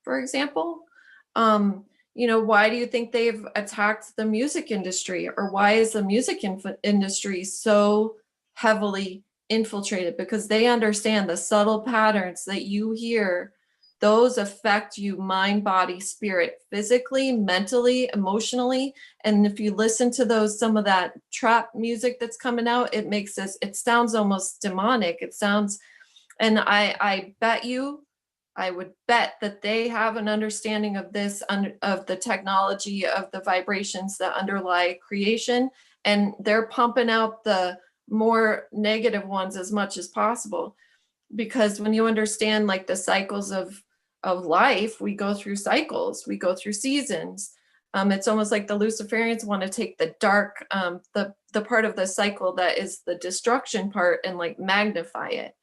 for example. Why do you think they've attacked the music industry, or why is the music industry so heavily infiltrated? Because they understand the subtle patterns that you hear, those affect you mind, body, spirit, physically, mentally, emotionally. And if you listen to some of that trap music that's coming out, it sounds almost demonic. It sounds, and I would bet that they have an understanding of this, of the technology, of the vibrations that underlie creation, and they're pumping out the more negative ones as much as possible. Because when you understand like the cycles of life, we go through cycles, we go through seasons. It's almost like the Luciferians want to take the dark, the part of the cycle that is the destruction part, and like magnify it.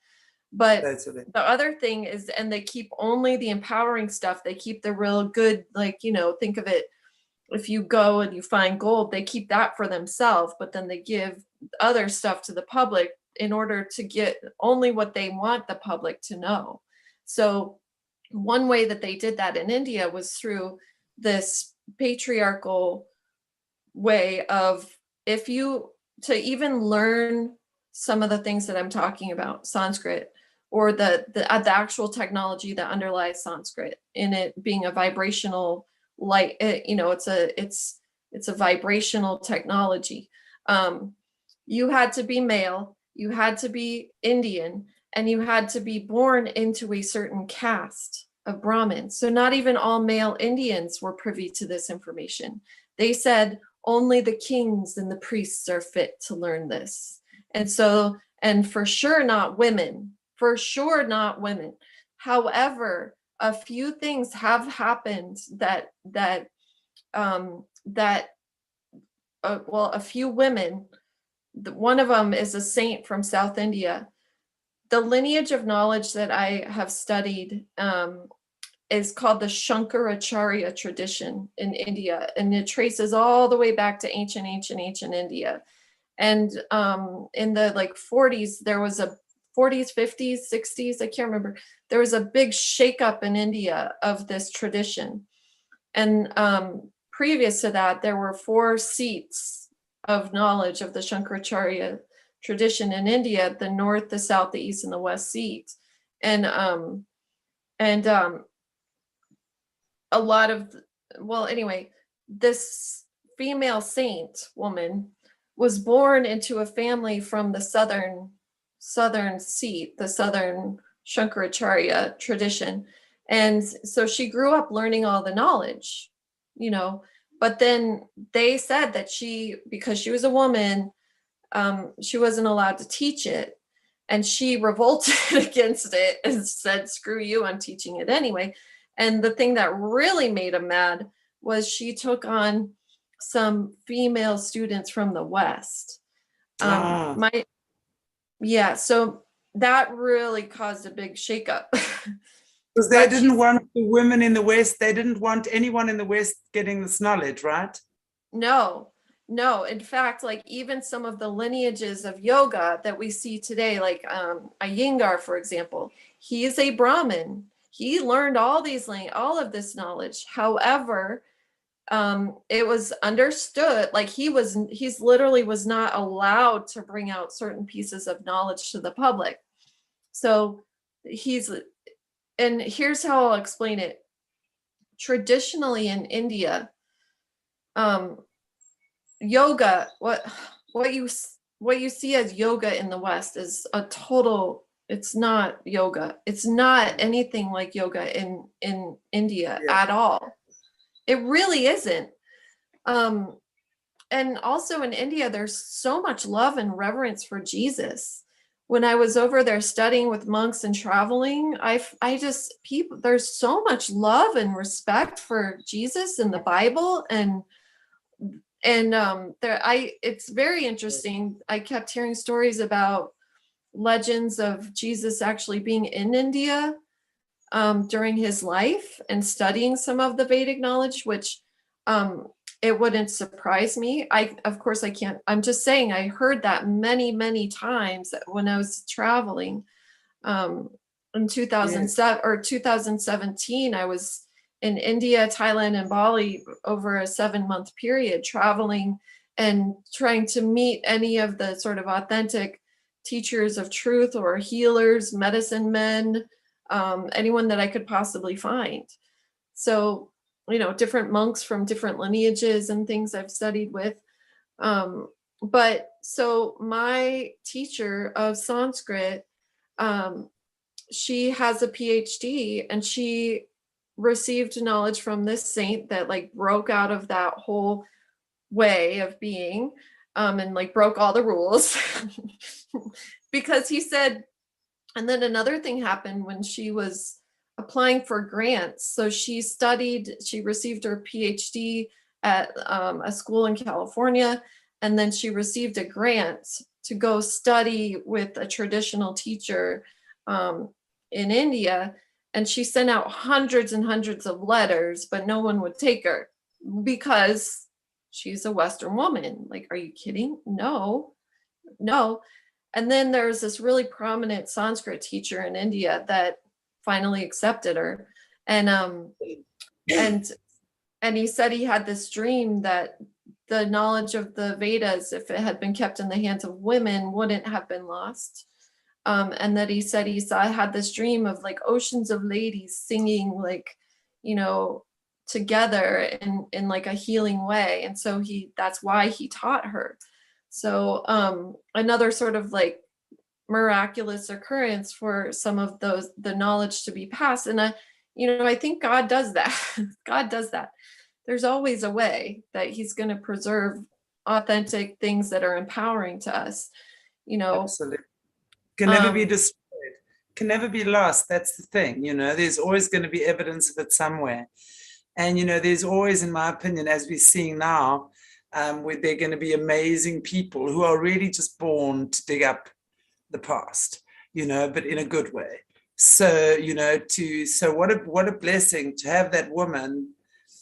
But the other thing is, and they keep only the empowering stuff. They keep the real good, like, think of it, if you go and you find gold, they keep that for themselves, but then they give other stuff to the public in order to get only what they want the public to know. So one way that they did that in India was through this patriarchal way of, to even learn some of the things that I'm talking about, Sanskrit, or the actual technology that underlies Sanskrit, in it being a vibrational light, it's a vibrational technology. You had to be male, you had to be Indian, and you had to be born into a certain caste of Brahmins. So not even all male Indians were privy to this information. They said only the kings and the priests are fit to learn this. And so, and for sure not women, for sure not women. However, a few things have happened well, a few women, one of them is a saint from South India. The lineage of knowledge that I have studied is called the Shankaracharya tradition in India, and it traces all the way back to ancient India. And in the like 40s, there was a 40s, 50s, 60s, I can't remember. There was a big shakeup in India of this tradition. And previous to that, there were 4 seats of knowledge of the Shankaracharya tradition in India: the north, the south, the east, and the west seat. And a lot of, well, anyway, this female saint woman was born into a family from the southern seat, the southern Shankaracharya tradition. And so she grew up learning all the knowledge, you know, but then they said that because she was a woman, she wasn't allowed to teach it. And she revolted against it and said, screw you, I'm teaching it anyway. And the thing that really made him mad was she took on some female students from the West. So that really caused a big shakeup. Because they didn't want the women in the West, they didn't want anyone in the West getting this knowledge, right? No. In fact, like even some of the lineages of yoga that we see today, like Iyengar, for example, he is a Brahmin. He learned all of this knowledge. However, it was understood, like he's literally was not allowed to bring out certain pieces of knowledge to the public. So and here's how I'll explain it. Traditionally in India, yoga, what you see as yoga in the West is it's not yoga. It's not anything like yoga in India at all. It really isn't. And also in India, there's so much love and reverence for Jesus. When I was over there studying with monks and traveling, there's so much love and respect for Jesus and the Bible, and it's very interesting. I kept hearing stories about legends of Jesus actually being in India during his life and studying some of the Vedic knowledge, which it wouldn't surprise me. Of course I can't, I'm just saying I heard that many times when I was traveling. In 2007 or 2017, I was in India, Thailand, and Bali over a 7-month period, traveling and trying to meet any of the sort of authentic teachers of truth or healers, medicine men, anyone that I could possibly find. So, you know, different monks from different lineages and things I've studied with. But so my teacher of Sanskrit, she has a PhD, and she received knowledge from this saint that like broke out of that whole way of being, and like broke all the rules because he said. And then another thing happened when she was applying for grants. So she received her PhD at a school in California, and then she received a grant to go study with a traditional teacher in India. And she sent out hundreds and hundreds of letters, but no one would take her because she's a Western woman. Like, are you kidding? No. And then there's this really prominent Sanskrit teacher in India that finally accepted her. And he said he had this dream that the knowledge of the Vedas, if it had been kept in the hands of women, wouldn't have been lost. And that he said had this dream of like oceans of ladies singing, like, you know, together in like a healing way. And so that's why he taught her. So another sort of like miraculous occurrence for some of the knowledge to be passed. And I think God does that. God does that. There's always a way that he's going to preserve authentic things that are empowering to us. Absolutely. Can never be destroyed, can never be lost. That's the thing. There's always going to be evidence of it somewhere. And there's always, in my opinion, as we're seeing now, where they're going to be amazing people who are really just born to dig up the past, but in a good way. So what a blessing to have that woman,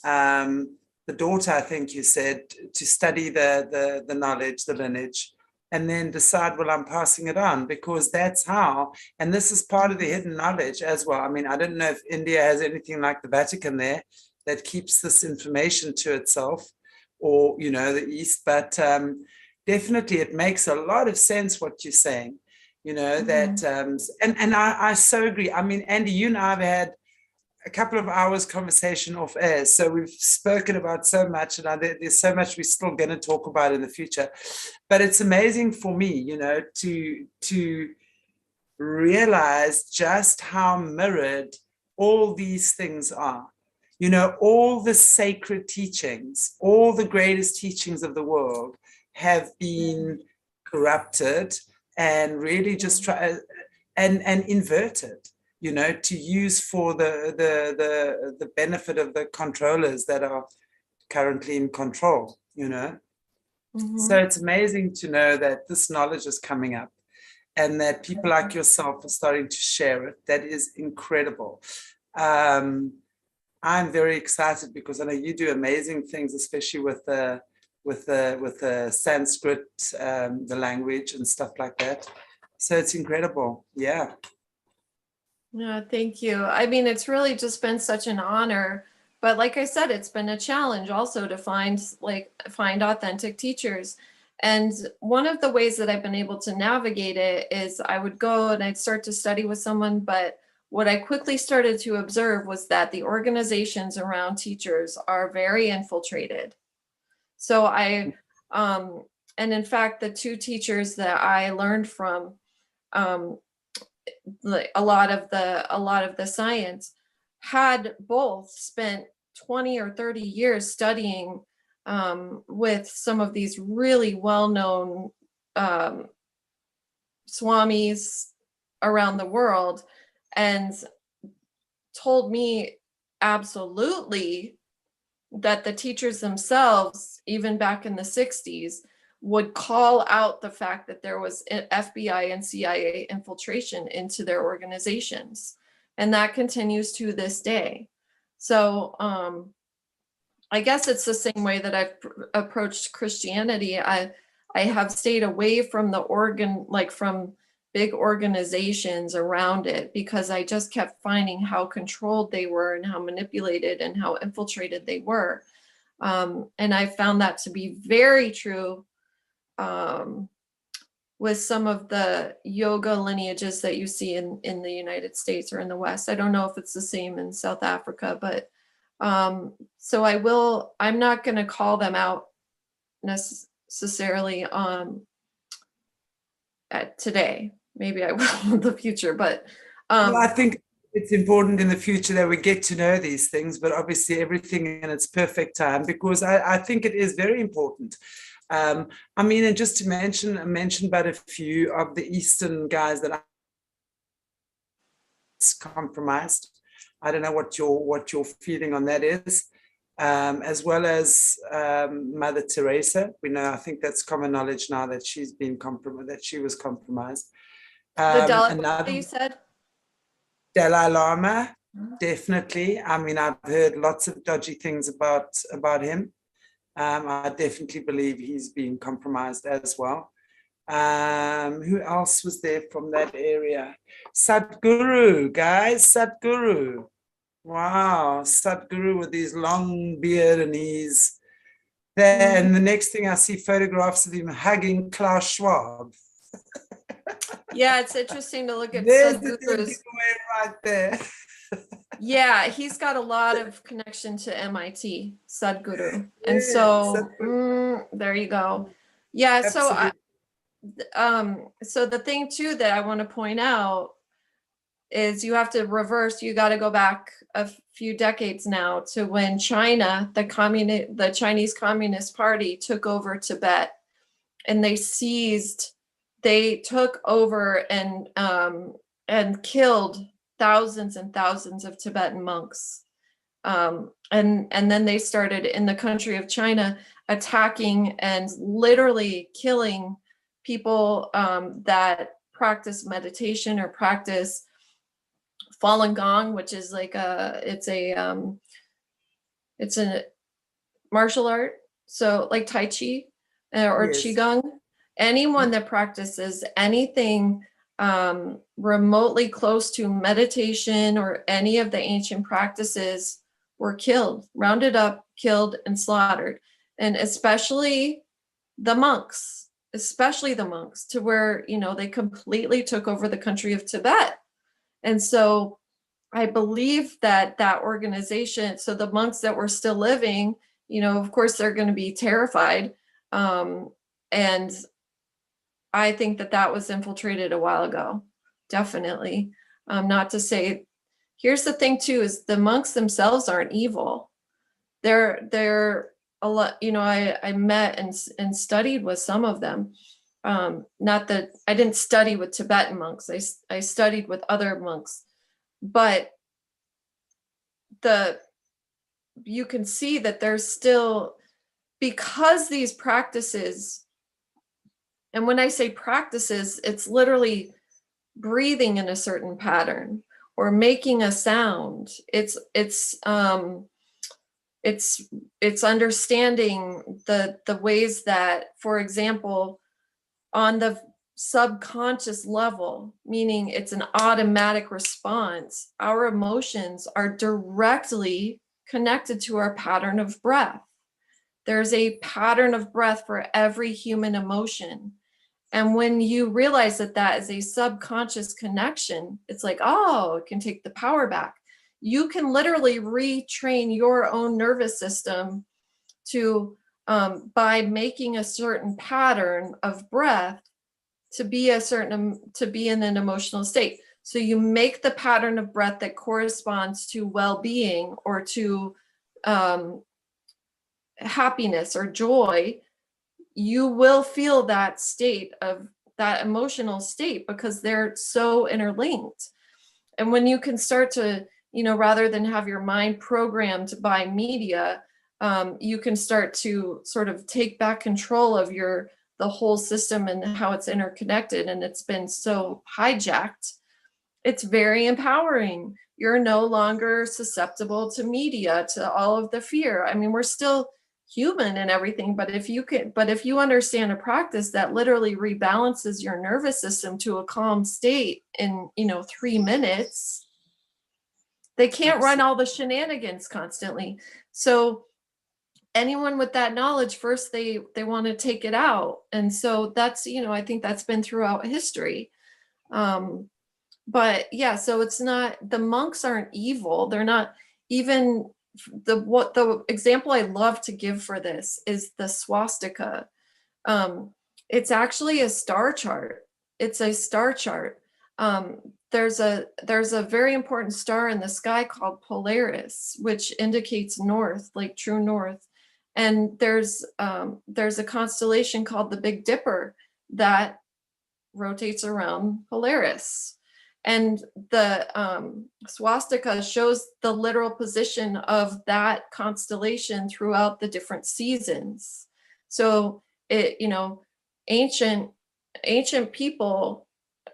the daughter, I think you said, to study the knowledge, the lineage, and then decide, well, I'm passing it on, because that's how, and this is part of the hidden knowledge as well. I mean, I don't know if India has anything like the Vatican there that keeps this information to itself, or, the East, but definitely it makes a lot of sense what you're saying, that, and I so agree. I mean, Andi, you and I have had a couple of hours conversation off air, so we've spoken about so much, and there's so much we're still going to talk about in the future. But it's amazing for me, to realize just how mirrored all these things are. All the sacred teachings, all the greatest teachings of the world have been corrupted and really just and inverted, to use for the benefit of the controllers that are currently in control, So it's amazing to know that this knowledge is coming up and that people like yourself are starting to share it. That is incredible. I'm very excited because I know you do amazing things, especially with the Sanskrit, the language and stuff like that. So it's incredible. Yeah. Yeah, thank you. I mean, it's really just been such an honor, but like I said, it's been a challenge also to find authentic teachers. And one of the ways that I've been able to navigate it is I would go and I'd start to study with someone, but what I quickly started to observe was that the organizations around teachers are very infiltrated. So and in fact, the two teachers that I learned from, a lot of the science, had both spent 20 or 30 years studying with some of these really well-known swamis around the world, and told me absolutely that the teachers themselves, even back in the 60s, would call out the fact that there was FBI and CIA infiltration into their organizations. And that continues to this day. So I guess it's the same way that I've approached Christianity. I have stayed away from from big organizations around it, because I just kept finding how controlled they were and how manipulated and how infiltrated they were. And I found that to be very true with some of the yoga lineages that you see in the United States or in the West. I don't know if it's the same in South Africa, but so I'm not going to call them out necessarily today. Maybe I will in the future, but well, I think it's important in the future that we get to know these things, but obviously everything in its perfect time, because I think it is very important. I mean, and just to mention but a few of the Eastern guys that I compromised. I don't know what your feeling on that is. As well as Mother Teresa. We know, I think that's common knowledge now, that she's been compromised, that she was compromised. The Dalai Lama, you said? Dalai Lama, definitely. I mean, I've heard lots of dodgy things about him. I definitely believe he's been compromised as well. Who else was there from that area? Sadhguru, guys, Sadhguru. Wow, Sadhguru with his long beard, and he's there. And the next thing I see photographs of him hugging Klaus Schwab. Yeah, it's interesting to look at Sadhguru's right there. Yeah, he's got a lot of connection to MIT, Sadhguru. And so there you go. Yeah, absolutely. So so the thing too that I want to point out is you have to reverse, you got to go back a few decades now to when China, the Chinese Communist Party took over Tibet, and they took over and killed thousands and thousands of Tibetan monks. And then they started in the country of China attacking and literally killing people that practice meditation or practice Falun Gong, which is like it's a martial art, so like Tai Chi or Yes. Qigong. Anyone that practices anything remotely close to meditation or any of the ancient practices were killed, rounded up, killed, and slaughtered. And especially the monks, to where, they completely took over the country of Tibet. And so I believe that organization, so the monks that were still living, of course, they're going to be terrified. And I think that was infiltrated a while ago, definitely. Not to say, here's the thing too, is the monks themselves aren't evil. They're a lot, I met and studied with some of them. Not that I didn't study with Tibetan monks. I studied with other monks, but you can see that there's still, because these practices, and when I say practices, it's literally breathing in a certain pattern or making a sound. It's understanding the ways that, for example, on the subconscious level, meaning it's an automatic response, our emotions are directly connected to our pattern of breath. There's a pattern of breath for every human emotion. And when you realize that is a subconscious connection, it's like, oh, it can take the power back. You can literally retrain your own nervous system to, by making a certain pattern of breath, to be in an emotional state. So you make the pattern of breath that corresponds to well-being or to happiness or joy. You will feel that state of that emotional state because they're so interlinked. And when you can start to, rather than have your mind programmed by media, you can start to sort of take back control of the whole system and how it's interconnected, and it's been so hijacked. It's very empowering. You're no longer susceptible to media, to all of the fear. I mean, we're still human and everything, but if you understand a practice that literally rebalances your nervous system to a calm state in 3 minutes, they can't run all the shenanigans constantly. So anyone with that knowledge, first they want to take it out. And so that's, I think that's been throughout history. But yeah, so it's not, the monks aren't evil. They're not even, the example I love to give for this is the swastika. It's actually a star chart. It's a star chart. There's a very important star in the sky called Polaris, which indicates north, like true north. And there's a constellation called the Big Dipper that rotates around Polaris. And the swastika shows the literal position of that constellation throughout the different seasons. So it, ancient people,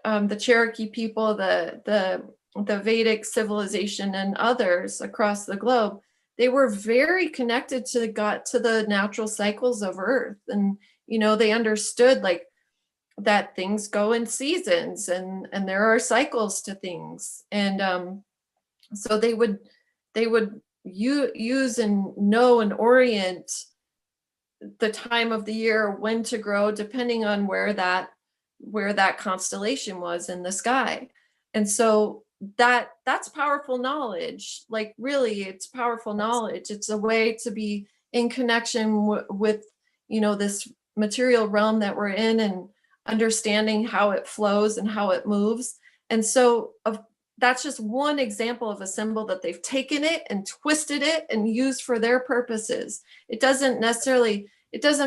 the Cherokee people, the Vedic civilization, and others across the globe, they were very connected to the natural cycles of Earth, and they understood like that things go in seasons, and there are cycles to things, and so they would use and know and orient the time of the year when to grow depending on where that constellation was in the sky. And so that's powerful knowledge. Like really, it's powerful knowledge. It's a way to be in connection with this material realm that we're in, and understanding how it flows and how it moves. And so that's just one example of a symbol that they've taken it and twisted it and used for their purposes. It doesn't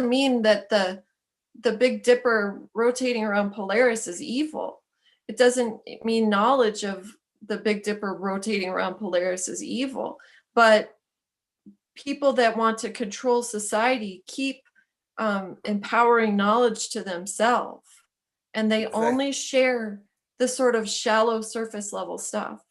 mean that the Big Dipper rotating around Polaris is evil. It doesn't mean knowledge of the Big Dipper rotating around Polaris is evil. But people that want to control society keep empowering knowledge to themselves, and they only share the sort of shallow surface level stuff.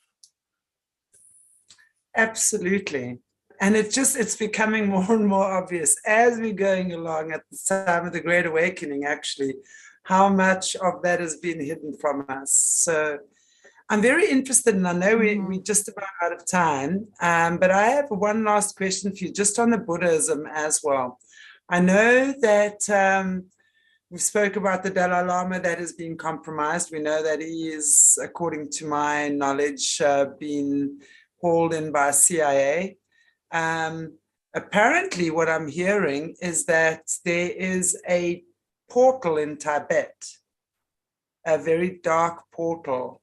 Absolutely. And it's becoming more and more obvious as we're going along at the time of the Great Awakening, actually, how much of that has been hidden from us. So I'm very interested, and I know we're just about out of time, but I have one last question for you, just on the Buddhism as well. I know that we spoke about the Dalai Lama that has been compromised. We know that he is, according to my knowledge, being hauled in by CIA. Apparently, what I'm hearing is that there is a portal in Tibet, a very dark portal.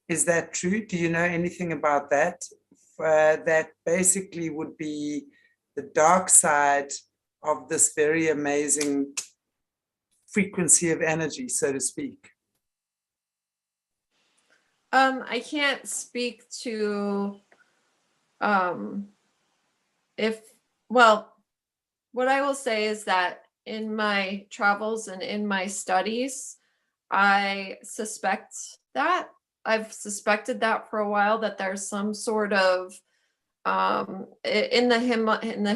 Is that true? Do you know anything about that? That basically would be the dark side of this very amazing frequency of energy, so to speak. I can't speak to what I will say is that in my travels and in my studies, I suspect that. I've suspected that for a while, that there's some sort of in the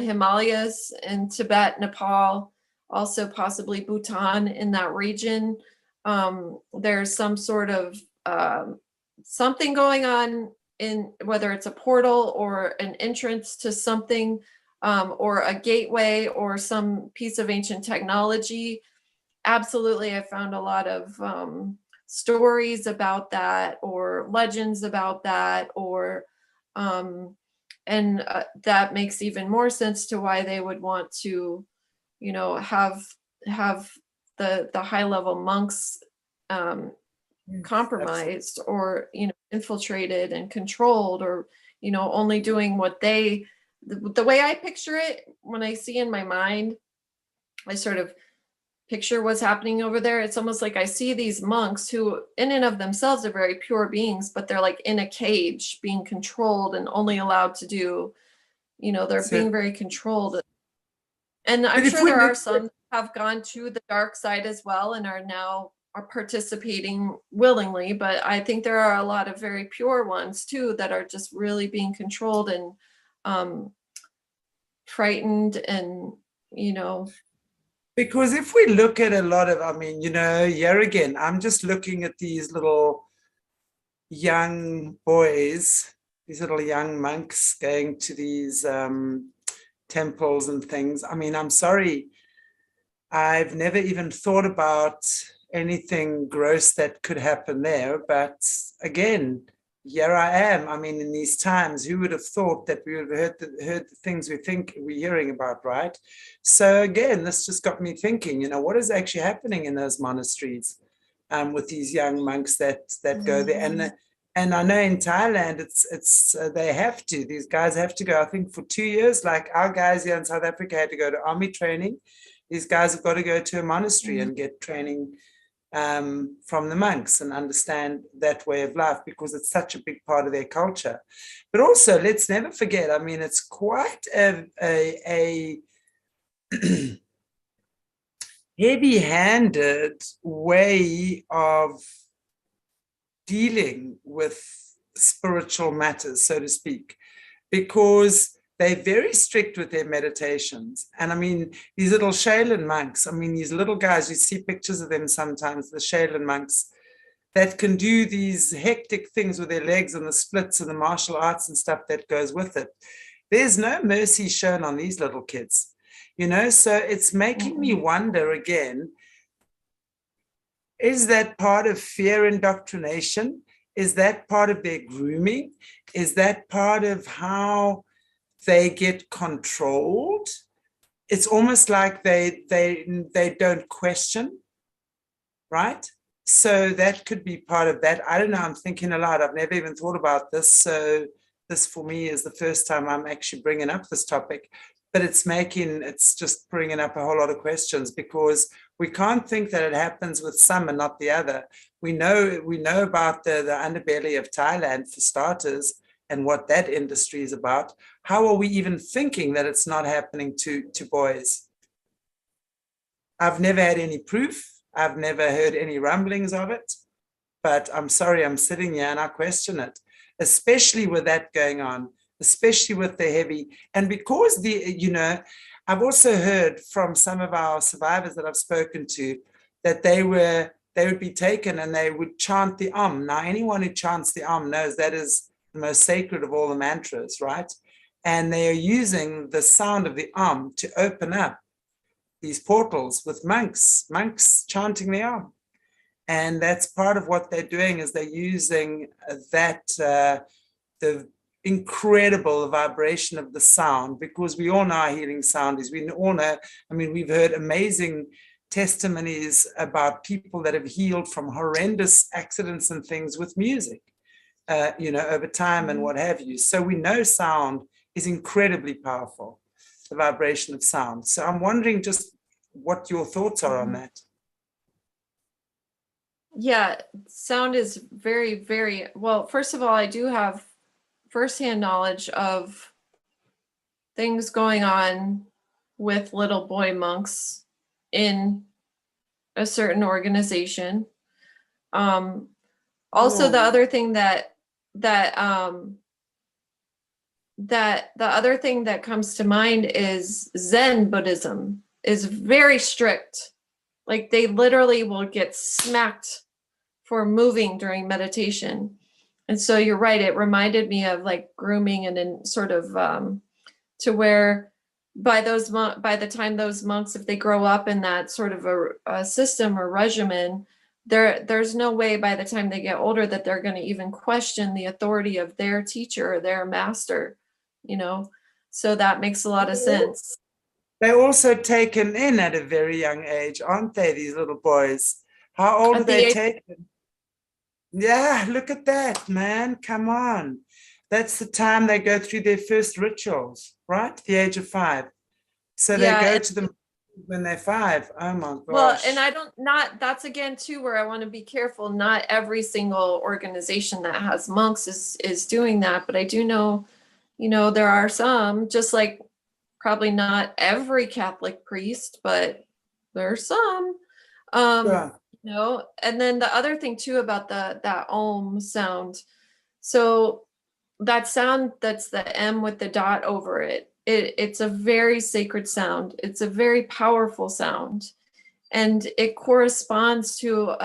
Himalayas, in Tibet, Nepal, also possibly Bhutan, in that region, there's some sort of something going on, in whether it's a portal or an entrance to something, or a gateway or some piece of ancient technology. Absolutely, I found a lot of stories about that, or legends about that, or and that makes even more sense to why they would want to, have the high level monks compromised, or infiltrated and controlled, or only doing what the way I picture it, when I see in my mind, I sort of picture what's happening over there. It's almost like I see these monks who in and of themselves are very pure beings, but they're like in a cage being controlled and only allowed to do, they're being very controlled. And I'm sure there are some who have gone to the dark side as well and are participating willingly, but I think there are a lot of very pure ones too that are just really being controlled and frightened, and because if we look at a lot of, here again, I'm just looking at these little young boys, these little young monks going to these temples and things. I'm sorry, I've never even thought about anything gross that could happen there. But again, here I am. In these times, who would have thought that we would have heard the things we think we're hearing about, right? So again, this just got me thinking, what is actually happening in those monasteries with these young monks that go there? And I know in Thailand, it's these guys have to go, I think, for 2 years, like our guys here in South Africa had to go to army training. These guys have got to go to a monastery and get training from the monks and understand that way of life, because it's such a big part of their culture. But also, let's never forget, it's quite a heavy-handed way of dealing with spiritual matters, so to speak, because they're very strict with their meditations. And these little Shaolin monks, these little guys, you see pictures of them sometimes, the Shaolin monks, that can do these hectic things with their legs and the splits and the martial arts and stuff that goes with it. There's no mercy shown on these little kids, so it's making me wonder again, is that part of fear indoctrination? Is that part of their grooming? Is that part of how they get controlled? It's almost like they don't question. right? So that could be part of that. I don't know. I'm thinking a lot. I've never even thought about this. So this for me is the first time I'm actually bringing up this topic, but it's just bringing up a whole lot of questions, because we can't think that it happens with some and not the other. We know about the underbelly of Thailand, for starters, and what that industry is about. How are we even thinking that it's not happening to boys? I've never had any proof. I've never heard any rumblings of it, but I'm sorry, I'm sitting here and I question it, especially with that going on, especially with the heavy. And because I've also heard from some of our survivors that I've spoken to that they would be taken and they would chant the Now, anyone who chants the knows that is the most sacred of all the mantras, right? And they are using the sound of the to open up these portals with monks chanting the and that's part of what they're doing, is they're using the incredible vibration of the sound, because we all know how healing sound is. We all know, I mean, we've heard amazing testimonies about people that have healed from horrendous accidents and things with music, over time and what have you. So we know sound is incredibly powerful, the vibration of sound. So I'm wondering just what your thoughts are on that. Yeah, sound is very, very well. First of all, I do have firsthand knowledge of things going on with little boy monks in a certain organization. Also, the other thing that the other thing that comes to mind is Zen Buddhism is very strict. Like they literally will get smacked for moving during meditation. And so you're right, it reminded me of like grooming and in sort of to where by the time those monks, if they grow up in that sort of a system or regimen, there's no way by the time they get older that they're going to even question the authority of their teacher or their master, so that makes a lot of sense. They're also taken in at a very young age, aren't they, these little boys? How old are they taken? Yeah, look at that, man. Come on. That's the time they go through their first rituals, right? The age of 5. So they go to them when they're 5. Oh my gosh. Well, and that's again too where I want to be careful. Not every single organization that has monks is doing that, but I do know, there are some, just like probably not every Catholic priest, but there are some. Yeah. And then the other thing too about that Om sound. So that sound, that's the M with the dot over it. It's a very sacred sound. It's a very powerful sound, and it corresponds to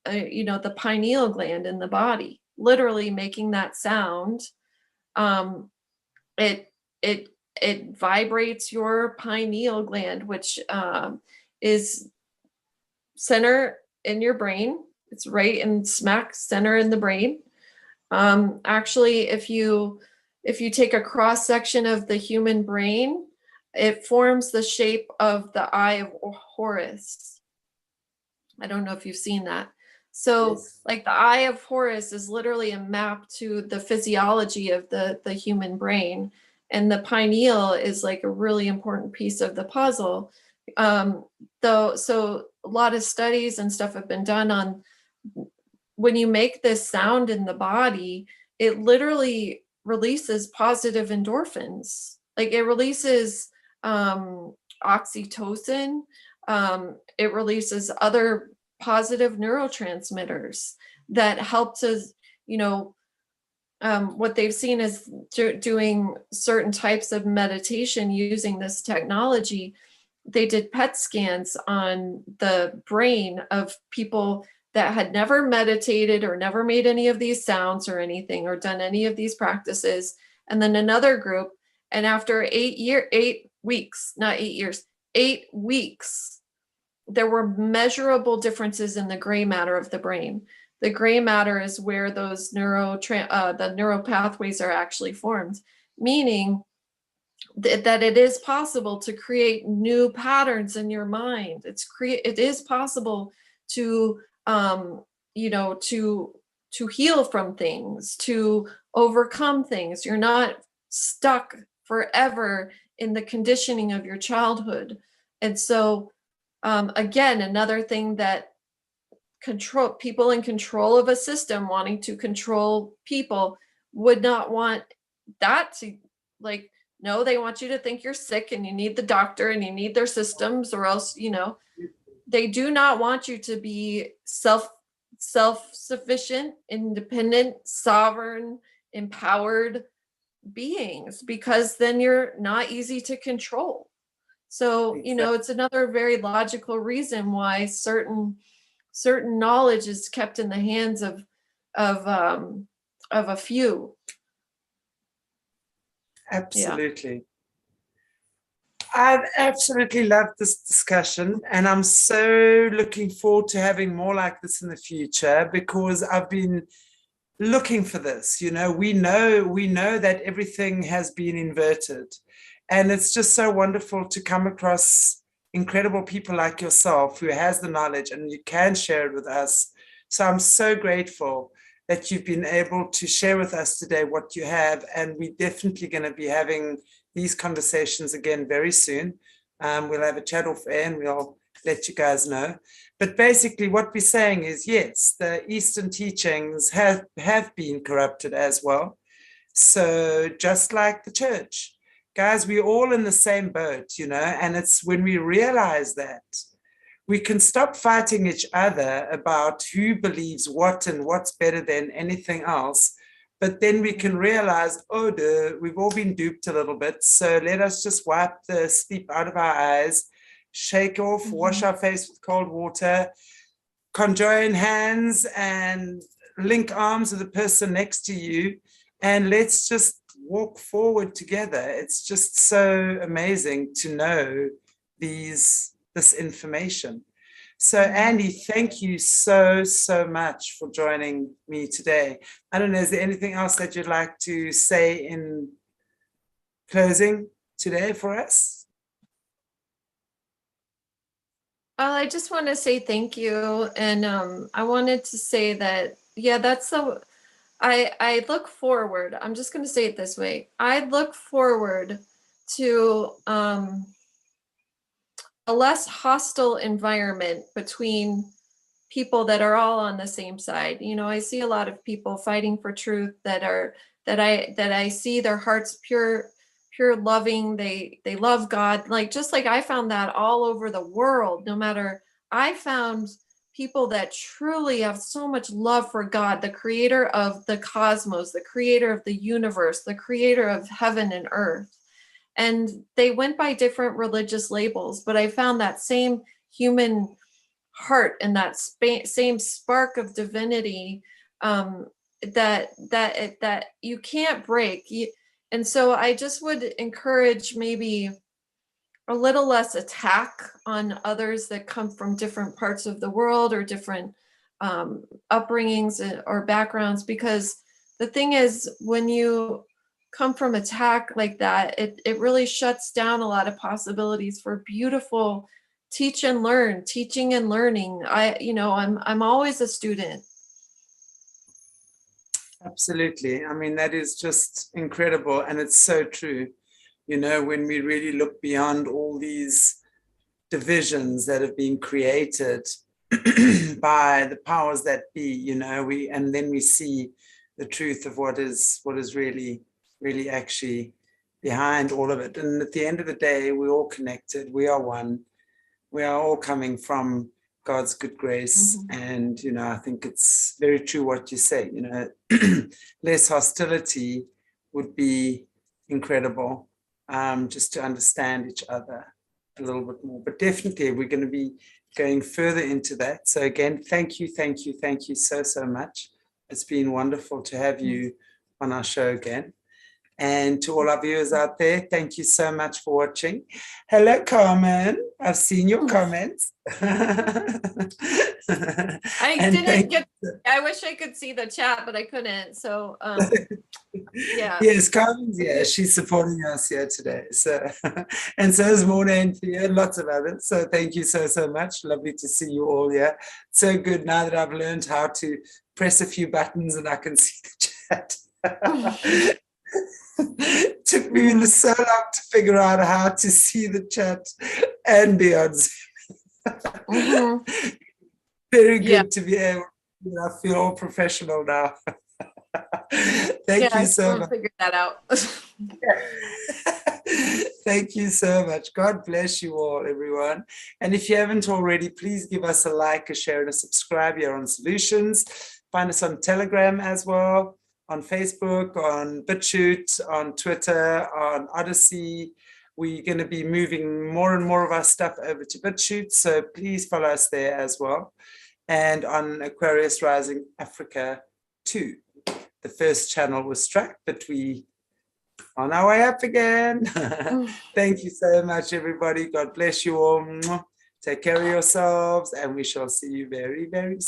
the pineal gland in the body. Literally making that sound, it vibrates your pineal gland, which is center in your brain. It's right in smack center in the brain. Actually, if you take a cross section of the human brain, it forms the shape of the eye of Horus. I don't know if you've seen that. So yes. Like the eye of Horus is literally a map to the physiology of the human brain. And the pineal is like a really important piece of the puzzle. So a lot of studies and stuff have been done on when you make this sound in the body, it literally releases positive endorphins. Like it releases oxytocin. It releases other positive neurotransmitters that help to, what they've seen is doing certain types of meditation using this technology. They did PET scans on the brain of people that had never meditated or never made any of these sounds or anything or done any of these practices. And then another group, and after 8 weeks, not 8 years, 8 weeks, there were measurable differences in the gray matter of the brain. The gray matter is where those the neural pathways are actually formed, meaning that it is possible to create new patterns in your mind. It is possible to you know, to heal from things, to overcome things. You're not stuck forever in the conditioning of your childhood. And so, again, another thing that people in control of a system wanting to control people would not want that to, like, no, they want you to think you're sick and you need the doctor and you need their systems, or else, you know, they do not want you to be self-sufficient, independent, sovereign, empowered beings, because then you're not easy to control. So, you know, it's another very logical reason why certain knowledge is kept in the hands of a few. Absolutely. Yeah. I've absolutely loved this discussion, and I'm so looking forward to having more like this in the future, because I've been looking for this. You know, we know that everything has been inverted, and it's just so wonderful to come across incredible people like yourself who has the knowledge and you can share it with us. So I'm so grateful that you've been able to share with us today what you have, and we're definitely going to be having these conversations again very soon. We'll have a chat off air and we'll let you guys know. But basically what we're saying is, yes, the Eastern teachings have been corrupted as well. So just like the church, guys, we're all in the same boat, you know, and it's when we realize that, we can stop fighting each other about who believes what and what's better than anything else. But then we can realize, oh, we've all been duped a little bit. So let us just wipe the sleep out of our eyes, shake off, wash our face with cold water, conjoin hands and link arms with the person next to you. And let's just walk forward together. It's just so amazing to know this information. So Andi, thank you so much for joining me today. I don't know, is there anything else that you'd like to say in closing today for us? I just want to say thank you. And I wanted to say that, yeah, that's so, I look forward, I'm just going to say it this way. I look forward to a less hostile environment between people that are all on the same side. You know, I see a lot of people fighting for truth that I see their hearts pure, loving. They love God. Like, just like I found that all over the world, no matter, I found people that truly have so much love for God, the creator of the cosmos, the creator of the universe, the creator of heaven and earth. And they went by different religious labels, but I found that same human heart and that same spark of divinity that you can't break. And so I just would encourage maybe a little less attack on others that come from different parts of the world or different upbringings or backgrounds, because the thing is, when you come from attack like that, it really shuts down a lot of possibilities for beautiful teaching and learning. I'm always a student. Absolutely. I mean, that is just incredible, and it's so true. You know, when we really look beyond all these divisions that have been created by the powers that be, you know, and then we see the truth of what is really actually behind all of it. And at the end of the day, we're all connected. We are one. We are all coming from God's good grace. And, you know, I think it's very true what you say, you know, less hostility would be incredible, just to understand each other a little bit more. But definitely we're going to be going further into that. So again, thank you so much. It's been wonderful to have you on our show again. And to all our viewers out there, thank you so much for watching. Hello, Carmen. I've seen your comments. I wish I could see the chat, but I couldn't. So Yeah. Yes, Carmen's here. She's supporting us here today. So, and so is Mona and Thea and lots of others. So thank you so much. Lovely to see you all here. So good now that I've learned how to press a few buttons and I can see the chat. Took me so long to figure out how to see the chat and be on Zoom. Very good to be able. I feel all professional now. Thank you so much. Figure that out. Thank you so much. God bless you all, everyone. And if you haven't already, please give us a like, a share, and a subscribe here on Solutions. Find us on Telegram as well, on Facebook, on BitChute, on Twitter, on Odyssey. We're going to be moving more and more of our stuff over to BitChute, so please follow us there as well. And on Aquarius Rising Africa 2. The first channel was struck, but we on our way up again. Thank you so much, everybody. God bless you all. Take care of yourselves, and we shall see you very soon.